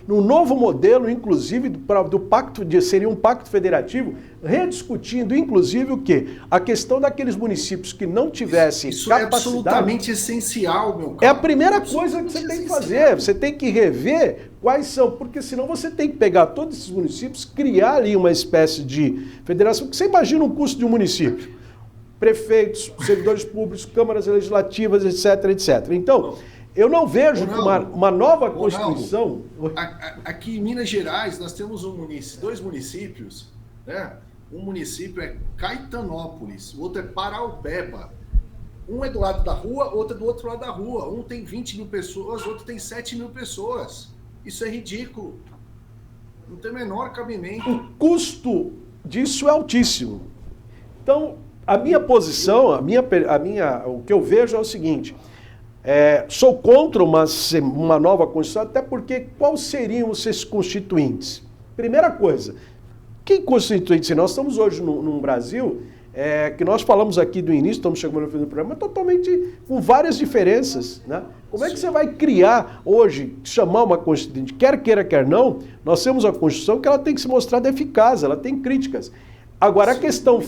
no novo modelo, inclusive, do pacto, seria um pacto federativo, rediscutindo, inclusive, o quê? A questão daqueles municípios que não tivessem capacidade... Isso é absolutamente essencial, meu caro. É a primeira coisa que você tem que fazer. Você tem que rever quais são, porque senão você tem que pegar todos esses municípios, criar ali uma espécie de federação, porque você imagina um custo de um município. Prefeitos, servidores públicos, câmaras legislativas, etc, etc. Então, eu não vejo que uma nova Constituição... Aqui em Minas Gerais, nós temos 2 municípios, né? Um município é Caetanópolis, o outro é Paraupeba. Um é do lado da rua, outro é do outro lado da rua. Um tem 20 mil pessoas, outro tem 7 mil pessoas. Isso é ridículo. Não tem o menor cabimento. O custo disso é altíssimo. Então, a minha posição, o que eu vejo é o seguinte, sou contra uma nova Constituição, até porque quais seriam esses constituintes? Primeira coisa, que constituintes? Nós estamos hoje num Brasil, que nós falamos aqui do início, estamos chegando no fim do programa, totalmente com várias diferenças, né? Como é que você vai criar hoje, chamar uma Constituinte, quer queira, quer não, nós temos a Constituição que ela tem que se mostrar eficaz, ela tem críticas. Agora, a questão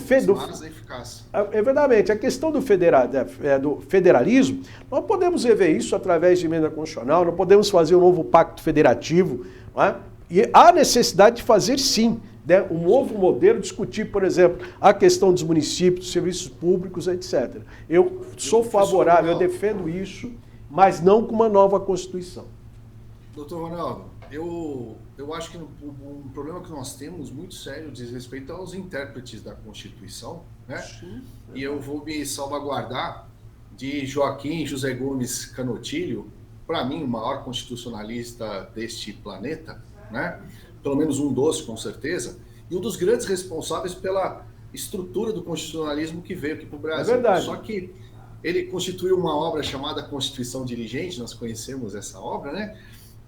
é verdade, a questão do federalismo, nós podemos rever isso através de emenda constitucional, nós podemos fazer um novo pacto federativo, não é? E há necessidade de fazer, sim, né, um novo modelo, discutir, por exemplo, a questão dos municípios, dos serviços públicos, etc. Eu sou favorável, eu defendo isso, mas não com uma nova Constituição. Doutor Ronaldo, eu acho que um problema que nós temos muito sério diz respeito aos intérpretes da Constituição, né? Sim. E eu vou me salvaguardar de Joaquim José Gomes Canotilho, para mim o maior constitucionalista deste planeta, né? Pelo menos um dos, com certeza, e um dos grandes responsáveis pela estrutura do constitucionalismo que veio aqui para o Brasil. É verdade. Só que ele constituiu uma obra chamada Constituição Diligente, nós conhecemos essa obra, né?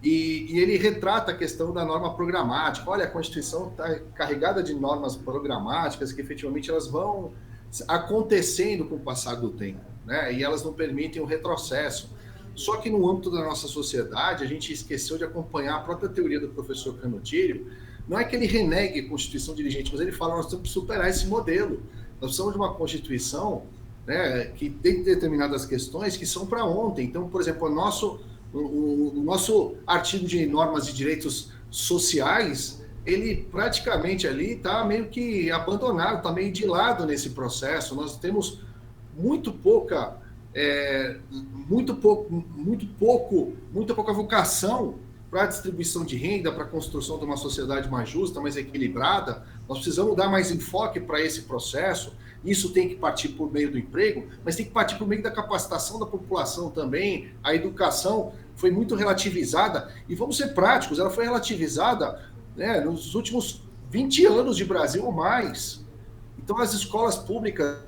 E ele retrata a questão da norma programática. Olha, a Constituição está carregada de normas programáticas que efetivamente elas vão acontecendo com o passar do tempo, né? E elas não permitem o retrocesso. Só que no âmbito da nossa sociedade, a gente esqueceu de acompanhar a própria teoria do professor Canotilho. Não é que ele renegue a Constituição Diligente, mas ele fala, nós temos que superar esse modelo. Nós precisamos de uma Constituição, né, que tem determinadas questões que são para ontem. Então, por exemplo, o nosso artigo de normas de direitos sociais, ele praticamente ali está meio que abandonado, está meio de lado nesse processo. Nós temos muita pouca vocação para a distribuição de renda, para a construção de uma sociedade mais justa, mais equilibrada. Nós precisamos dar mais enfoque para esse processo. Isso tem que partir por meio do emprego, mas tem que partir por meio da capacitação da população também. A educação foi muito relativizada, e vamos ser práticos, ela foi relativizada, né, nos últimos 20 anos de Brasil ou mais. Então as escolas públicas...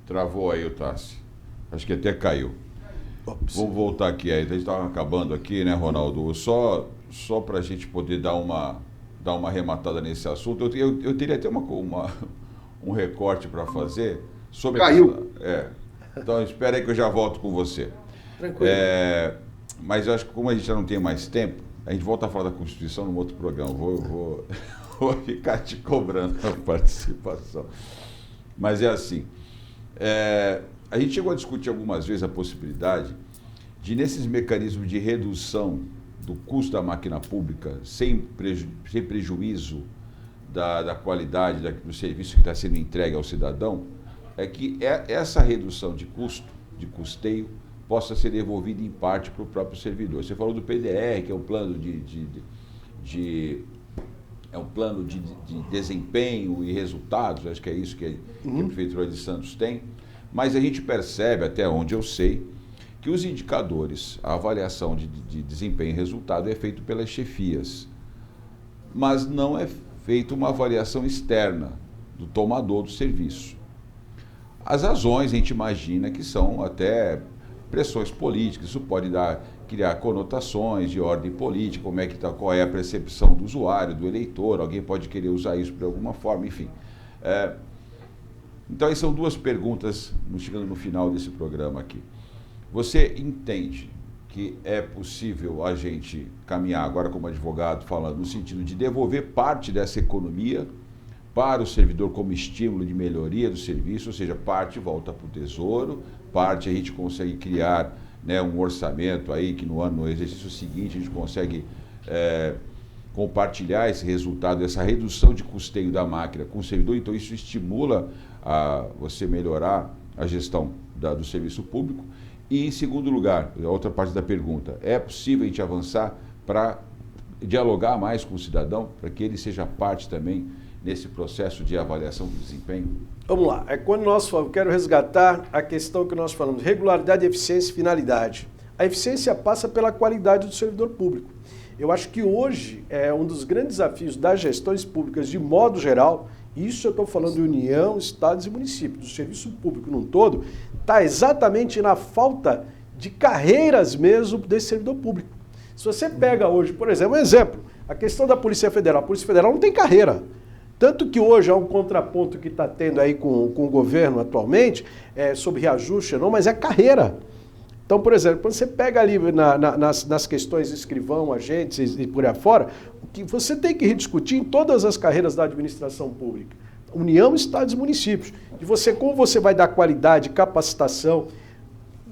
Travou aí o Tassi. Acho que até caiu. Ops. Vamos voltar aqui. A gente estava acabando aqui, né, Ronaldo? Só para a gente poder dar uma arrematada nesse assunto. Eu teria até um recorte para fazer sobre... Caiu. Então, espera aí que eu já volto com você. Tranquilo. Mas eu acho que como a gente já não tem mais tempo, a gente volta a falar da Constituição num outro programa. Vou ficar te cobrando a participação. Mas é assim... a gente chegou a discutir algumas vezes a possibilidade de, nesses mecanismos de redução do custo da máquina pública, sem prejuízo da qualidade do serviço que está sendo entregue ao cidadão, que essa redução de custo, de custeio, possa ser devolvida em parte para o próprio servidor. Você falou do PDR, que é um plano de desempenho e resultados, acho que é isso que a Prefeitura de Santos tem, mas a gente percebe, até onde eu sei, que os indicadores, a avaliação de desempenho e resultado é feito pelas chefias, mas não é feita uma avaliação externa do tomador do serviço. As razões, a gente imagina que são até pressões políticas, isso pode criar conotações de ordem política, qual é a percepção do usuário, do eleitor, alguém pode querer usar isso de alguma forma, enfim. Então, essas são duas perguntas, chegando no final desse programa aqui. Você entende que é possível a gente caminhar, agora como advogado, falando no sentido de devolver parte dessa economia para o servidor como estímulo de melhoria do serviço, ou seja, parte volta para o Tesouro, parte a gente consegue criar, né, um orçamento aí que no exercício seguinte a gente consegue compartilhar esse resultado, essa redução de custeio da máquina com o servidor, então isso estimula a você melhorar a gestão do serviço público. E, em segundo lugar, a outra parte da pergunta, é possível a gente avançar para dialogar mais com o cidadão, para que ele seja parte também nesse processo de avaliação do desempenho? Vamos lá, quando eu quero resgatar a questão que nós falamos, regularidade, eficiência e finalidade. A eficiência passa pela qualidade do servidor público. Eu acho que hoje é um dos grandes desafios das gestões públicas de modo geral, isso eu estou falando de União, Estados e municípios, do serviço público num todo, está exatamente na falta de carreiras mesmo desse servidor público. Se você pega hoje, por exemplo, a questão da Polícia Federal. A Polícia Federal não tem carreira. Tanto que hoje há um contraponto que está tendo aí com o governo atualmente, sobre reajuste, não, mas é carreira. Então, por exemplo, quando você pega ali nas questões de escrivão, agentes e por aí afora, o que você tem que rediscutir em todas as carreiras da administração pública, União, Estados e municípios, de como você vai dar qualidade, capacitação,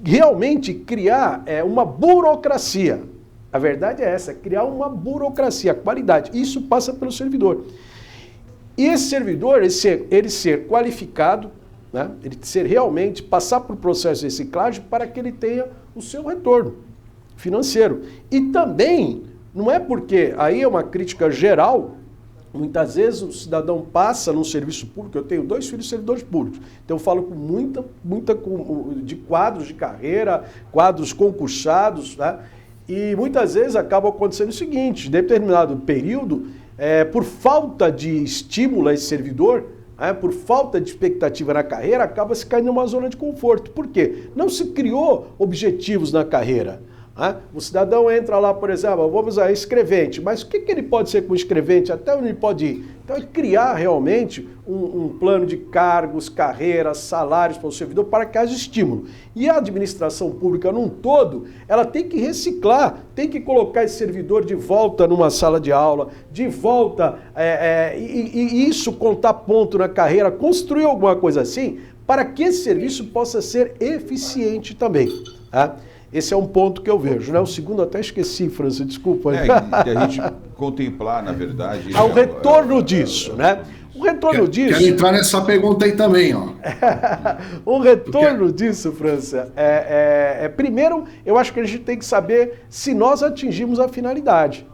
realmente criar uma burocracia. A verdade é essa, criar uma burocracia, qualidade. Isso passa pelo servidor. E esse servidor, ele ser qualificado, né? Ele ser realmente, passar por processo de reciclagem para que ele tenha o seu retorno financeiro. E também, não é porque, aí é uma crítica geral, muitas vezes o cidadão passa num serviço público, eu tenho 2 filhos servidores públicos, então eu falo com muita de quadros de carreira, quadros concursados, né? E muitas vezes acaba acontecendo o seguinte, em determinado período, por falta de estímulo a esse servidor, por falta de expectativa na carreira, acaba se caindo numa zona de conforto. Por quê? Não se criou objetivos na carreira. O cidadão entra lá, por exemplo, vamos lá, escrevente, mas o que ele pode ser com escrevente? Até onde ele pode ir? Então é criar realmente um plano de cargos, carreiras, salários para o servidor para que haja estímulo. E a administração pública num todo, ela tem que reciclar, tem que colocar esse servidor de volta numa sala de aula, de volta, e isso contar ponto na carreira, construir alguma coisa assim, para que esse serviço possa ser eficiente também. Esse é um ponto que eu vejo, né? O segundo até esqueci, França, desculpa. Que a gente contemplar, na verdade... O retorno disso, né? O retorno disso... Quero entrar nessa pergunta aí também, ó. O retorno disso, França, primeiro, eu acho que a gente tem que saber se nós atingimos a finalidade,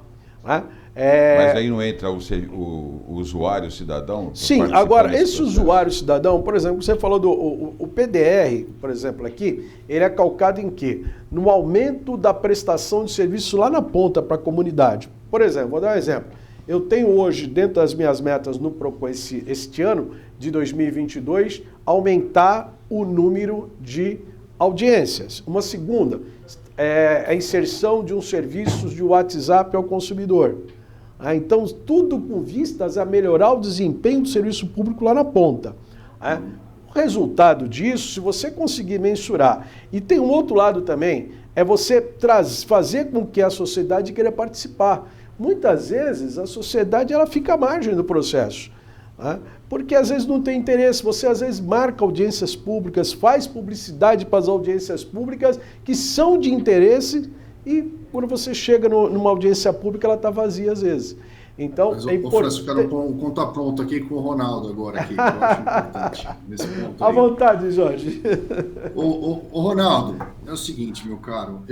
né? Mas aí não entra o usuário cidadão? Sim, agora, esse usuário cidadão, por exemplo, você falou o PDR, por exemplo, aqui, ele é calcado em quê? No aumento da prestação de serviço lá na ponta para a comunidade. Por exemplo, vou dar um exemplo. Eu tenho hoje, dentro das minhas metas no Procon este ano, de 2022, aumentar o número de audiências. Uma segunda, a inserção de uns serviços de WhatsApp ao consumidor. Então, tudo com vistas a melhorar o desempenho do serviço público lá na ponta. O resultado disso, se você conseguir mensurar, e tem um outro lado também, é você fazer com que a sociedade queira participar. Muitas vezes, a sociedade ela fica à margem do processo, porque às vezes não tem interesse, você às vezes marca audiências públicas, faz publicidade para as audiências públicas que são de interesse e quando você chega numa audiência pública, ela está vazia às vezes. Então, mas, França, eu quero um conta-pronto aqui com o Ronaldo agora, aqui, que eu acho importante nesse ponto. À vontade, Jorge. Ô, Ronaldo, é o seguinte, meu caro,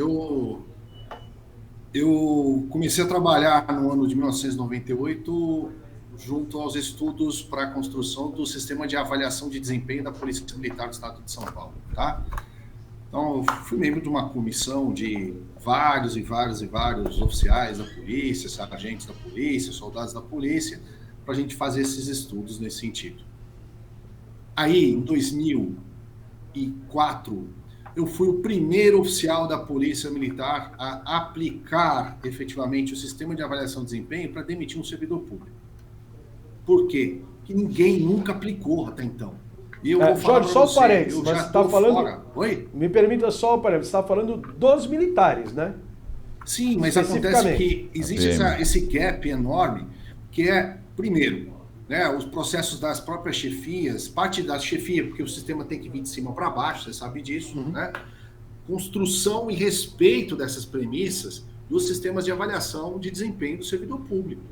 eu comecei a trabalhar no ano de 1998 junto aos estudos para a construção do sistema de avaliação de desempenho da Polícia Militar do Estado de São Paulo, tá? Então, eu fui membro de uma comissão de vários oficiais da polícia, sargentos da polícia, soldados da polícia, para a gente fazer esses estudos nesse sentido. Aí, em 2004, eu fui o primeiro oficial da Polícia Militar a aplicar efetivamente o sistema de avaliação de desempenho para demitir um servidor público. Por quê? Porque ninguém nunca aplicou até então. E eu vou falar Jorge, só um parênteses, você está falando... fora. Oi? Me permita só um parênteses, você está falando dos militares, né? Sim, mas acontece que existe esse gap enorme, que é, primeiro, né, os processos das próprias chefias, parte da chefia, porque o sistema tem que vir de cima para baixo, você sabe disso, né? Construção e respeito dessas premissas dos sistemas de avaliação de desempenho do servidor público.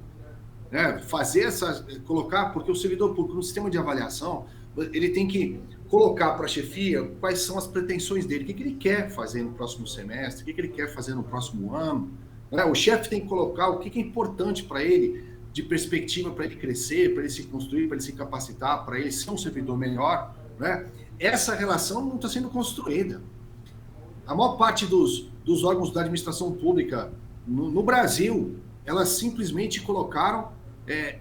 Colocar, porque o servidor público no sistema de avaliação, ele tem que colocar para a chefia quais são as pretensões dele, o que ele quer fazer no próximo semestre, o que ele quer fazer no próximo ano. O chefe tem que colocar o que é importante para ele, de perspectiva para ele crescer, para ele se construir, para ele se capacitar, para ele ser um servidor melhor. Essa relação não está sendo construída. A maior parte dos órgãos da administração pública no Brasil, elas simplesmente colocaram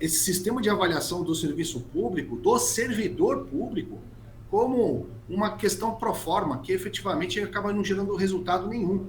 esse sistema de avaliação do serviço público, do servidor público, como uma questão pro forma, que efetivamente acaba não gerando resultado nenhum.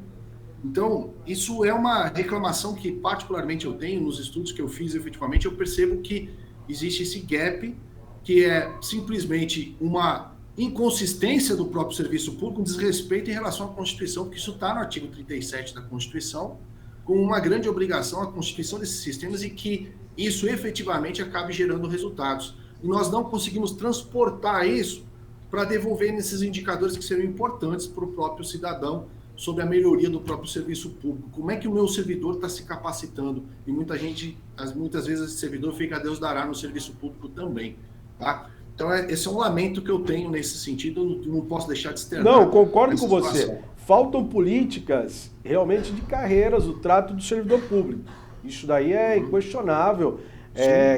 Então, isso é uma reclamação que particularmente eu tenho nos estudos que eu fiz, efetivamente, eu percebo que existe esse gap que é simplesmente uma inconsistência do próprio serviço público, um desrespeito em relação à Constituição, porque isso está no artigo 37 da Constituição, com uma grande obrigação à constituição desses sistemas e que isso efetivamente acabe gerando resultados. E nós não conseguimos transportar isso para devolver nesses indicadores que seriam importantes para o próprio cidadão sobre a melhoria do próprio serviço público. Como é que o meu servidor está se capacitando? E muitas vezes esse servidor fica a Deus dará no serviço público também. Tá? Então, esse é um lamento que eu tenho nesse sentido, eu não posso deixar de externar. Não, concordo com situação. você. Faltam políticas realmente de carreiras, o trato do servidor público. Isso daí é inquestionável.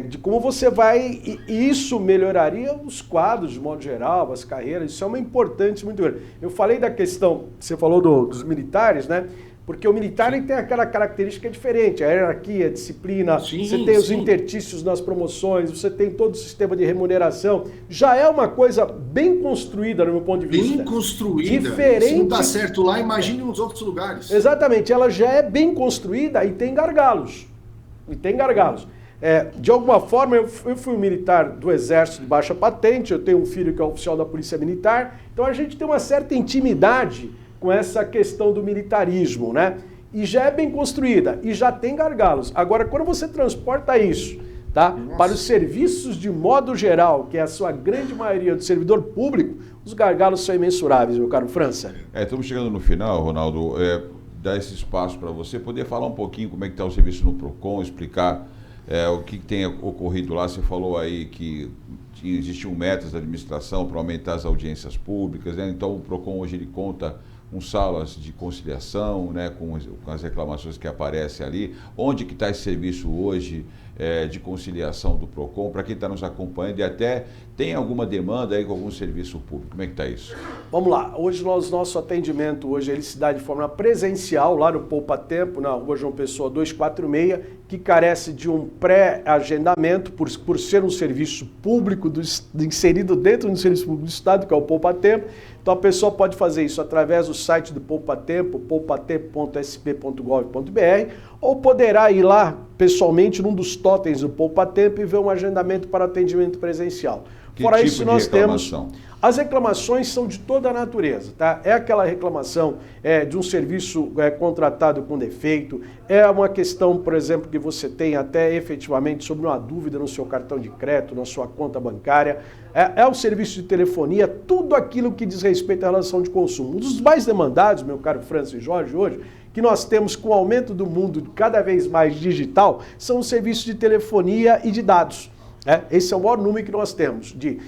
De como você vai... E isso melhoraria os quadros, de modo geral, as carreiras. Isso é uma importância muito grande. Eu falei da questão, você falou dos militares, né? Porque o militar tem aquela característica diferente, a hierarquia, a disciplina, você tem os intertícios nas promoções, você tem todo o sistema de remuneração. Já é uma coisa bem construída, no meu ponto de vista. Bem construída. Diferente. Se não dá certo lá, imagine nos outros lugares. Exatamente, ela já é bem construída e tem gargalos. De alguma forma, eu fui um militar do Exército de baixa patente, eu tenho um filho que é oficial da Polícia Militar, então a gente tem uma certa intimidade com essa questão do militarismo, né? E já é bem construída, e já tem gargalos. Agora, quando você transporta isso, tá, para os serviços de modo geral, que é a sua grande maioria do servidor público, os gargalos são imensuráveis, meu caro França. Estamos chegando no final, Ronaldo, dar esse espaço para você poder falar um pouquinho como é que está o serviço no PROCON, explicar o que tem ocorrido lá. Você falou aí que existiam metas da administração para aumentar as audiências públicas, né? Então o PROCON hoje ele conta com salas de conciliação, né, com as reclamações que aparecem ali. Onde que está esse serviço hoje de conciliação do PROCON, para quem está nos acompanhando e até tem alguma demanda aí com algum serviço público? Como é que está isso? Vamos lá, hoje nosso atendimento hoje ele se dá de forma presencial lá no Poupa Tempo, na Rua João Pessoa 246, que carece de um pré-agendamento por ser um serviço público inserido dentro do serviço público do Estado, que é o Poupa Tempo. Então a pessoa pode fazer isso através do site do Poupa Tempo, poupatempo.sp.gov.br, ou poderá ir lá pessoalmente num dos totens do Poupa Tempo e ver um agendamento para atendimento presencial. Fora tipo isso, nós temos... reclamação? As reclamações são de toda a natureza, tá? É aquela reclamação de um serviço contratado com defeito, é uma questão, por exemplo, que você tem até efetivamente sobre uma dúvida no seu cartão de crédito, na sua conta bancária, é o serviço de telefonia, tudo aquilo que diz respeito à relação de consumo. Um dos mais demandados, meu caro Francis e Jorge, hoje, que nós temos com o aumento do mundo cada vez mais digital, são os serviços de telefonia e de dados. Esse é o maior número que nós temos de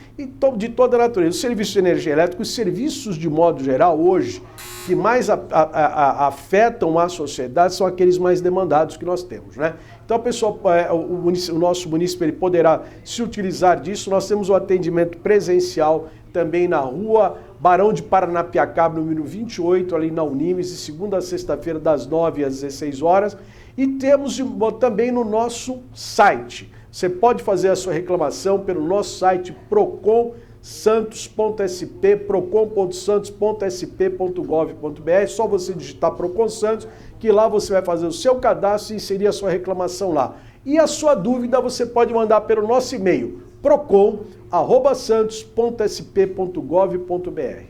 toda a natureza. Os serviços de energia elétrica, os serviços de modo geral hoje, que mais afetam a sociedade, são aqueles mais demandados que nós temos, né? Então a pessoa, o nosso município ele poderá se utilizar disso. Nós temos o atendimento presencial também na rua Barão de Paranapiacaba, número 28, ali na Unimes, de segunda a sexta-feira, das 9 às 16 horas. E temos também no nosso site. Você pode fazer a sua reclamação pelo nosso site proconsantos.sp, procon.santos.sp.gov.br. É só você digitar Procon Santos, que lá você vai fazer o seu cadastro e inserir a sua reclamação lá. E a sua dúvida você pode mandar pelo nosso e-mail, procon@santos.sp.gov.br.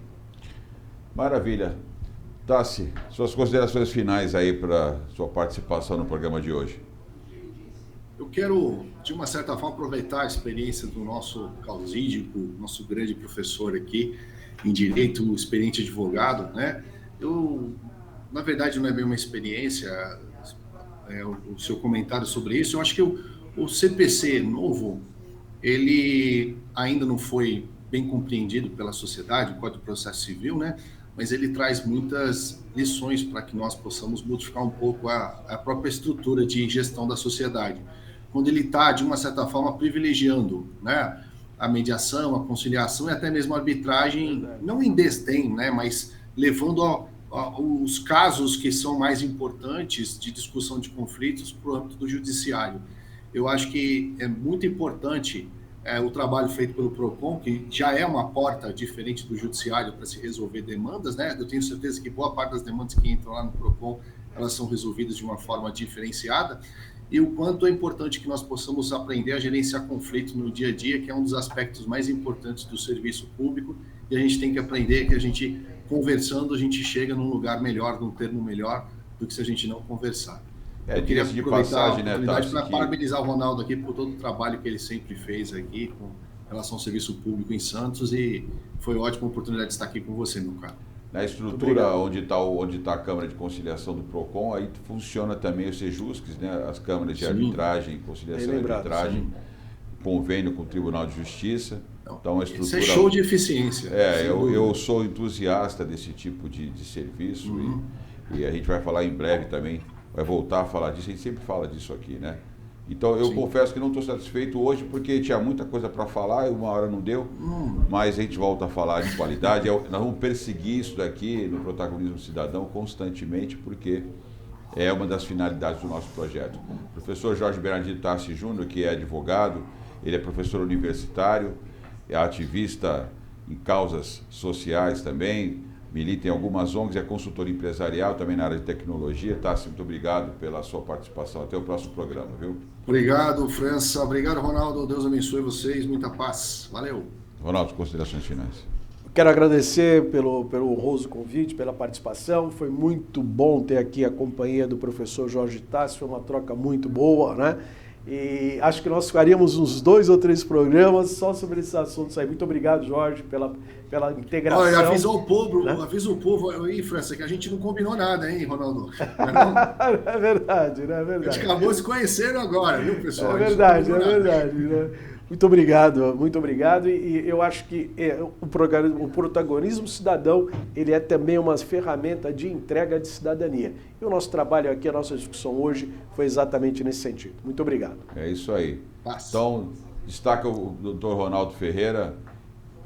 Maravilha. Tassi, suas considerações finais aí para sua participação no programa de hoje. Eu quero, de uma certa forma, aproveitar a experiência do nosso causídico, nosso grande professor aqui em Direito, experiente advogado, né? Na verdade, não é bem uma experiência, o seu comentário sobre isso. Eu acho que o CPC novo, ele ainda não foi bem compreendido pela sociedade, o Código de Processo Civil, né? Mas ele traz muitas lições para que nós possamos modificar um pouco a própria estrutura de gestão da sociedade. Quando ele está, de uma certa forma, privilegiando, né, a mediação, a conciliação e até mesmo a arbitragem, não em desdém, né, mas levando os casos que são mais importantes de discussão de conflitos para o âmbito do judiciário. Eu acho que é muito importante o trabalho feito pelo PROCON, que já é uma porta diferente do judiciário para se resolver demandas, né? Eu tenho certeza que boa parte das demandas que entram lá no PROCON, elas são resolvidas de uma forma diferenciada. e o quanto é importante que nós possamos aprender a gerenciar conflitos no dia a dia, que é um dos aspectos mais importantes do serviço público, e a gente tem que aprender que a gente, conversando, a gente chega num lugar melhor, num termo melhor, do que se a gente não conversar. Eu queria de aproveitar passagem, a oportunidade, né, para Tassi, parabenizar o Ronaldo aqui por todo o trabalho que ele sempre fez aqui com relação ao serviço público em Santos, e foi uma ótima oportunidade de estar aqui com você, meu caro. Na estrutura onde tá a Câmara de Conciliação do PROCON, aí funciona também o Sejusques, né? As câmaras de arbitragem, conciliação e arbitragem, convênio com o Tribunal de Justiça. Então, a estrutura... Isso é show de eficiência. Eu sou entusiasta desse tipo de serviço e a gente vai falar em breve também, vai voltar a falar disso, a gente sempre fala disso aqui, né? Então, eu confesso que não estou satisfeito hoje, porque tinha muita coisa para falar e uma hora não deu, mas a gente volta a falar de qualidade. Nós vamos perseguir isso daqui no Protagonismo Cidadão constantemente, porque é uma das finalidades do nosso projeto. O professor Jorge Bernardino Tassi Júnior, que é advogado, ele é professor universitário, é ativista em causas sociais também, milita em algumas ONGs, é consultor empresarial também na área de tecnologia. Tassi, muito obrigado pela sua participação. Até o próximo programa, viu? Obrigado, França. Obrigado, Ronaldo. Deus abençoe vocês. Muita paz. Valeu. Ronaldo, considerações finais. Quero agradecer pelo honroso convite, pela participação. Foi muito bom ter aqui a companhia do professor Jorge Tassi, foi uma troca muito boa, né? E acho que nós faríamos uns 2 ou 3 programas só sobre esses assuntos aí. Muito obrigado, Jorge, pela integração. Olha, avisa o povo aí, França, que a gente não combinou nada, hein, Ronaldo? É verdade, né? É verdade. A gente acabou se conhecendo agora, viu, pessoal? É verdade, né? Muito obrigado. E eu acho que o protagonismo cidadão, ele é também uma ferramenta de entrega de cidadania. E o nosso trabalho aqui, a nossa discussão hoje, foi exatamente nesse sentido. Muito obrigado. É isso aí. Passa. Então, destaca o Dr. Ronaldo Ferreira,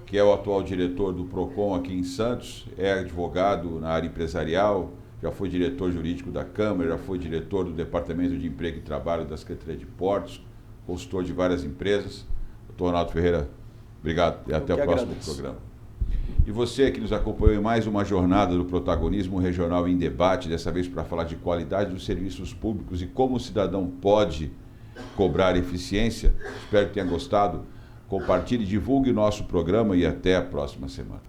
que é o atual diretor do PROCON aqui em Santos, é advogado na área empresarial, já foi diretor jurídico da Câmara, já foi diretor do Departamento de Emprego e Trabalho da Secretaria de Portos, consultor de várias empresas. Dr. Ronaldo Ferreira, obrigado e até o próximo programa. E você que nos acompanhou em mais uma jornada do Protagonismo Regional em Debate, dessa vez para falar de qualidade dos serviços públicos e como o cidadão pode cobrar eficiência. Espero que tenha gostado. Compartilhe, divulgue o nosso programa e até a próxima semana.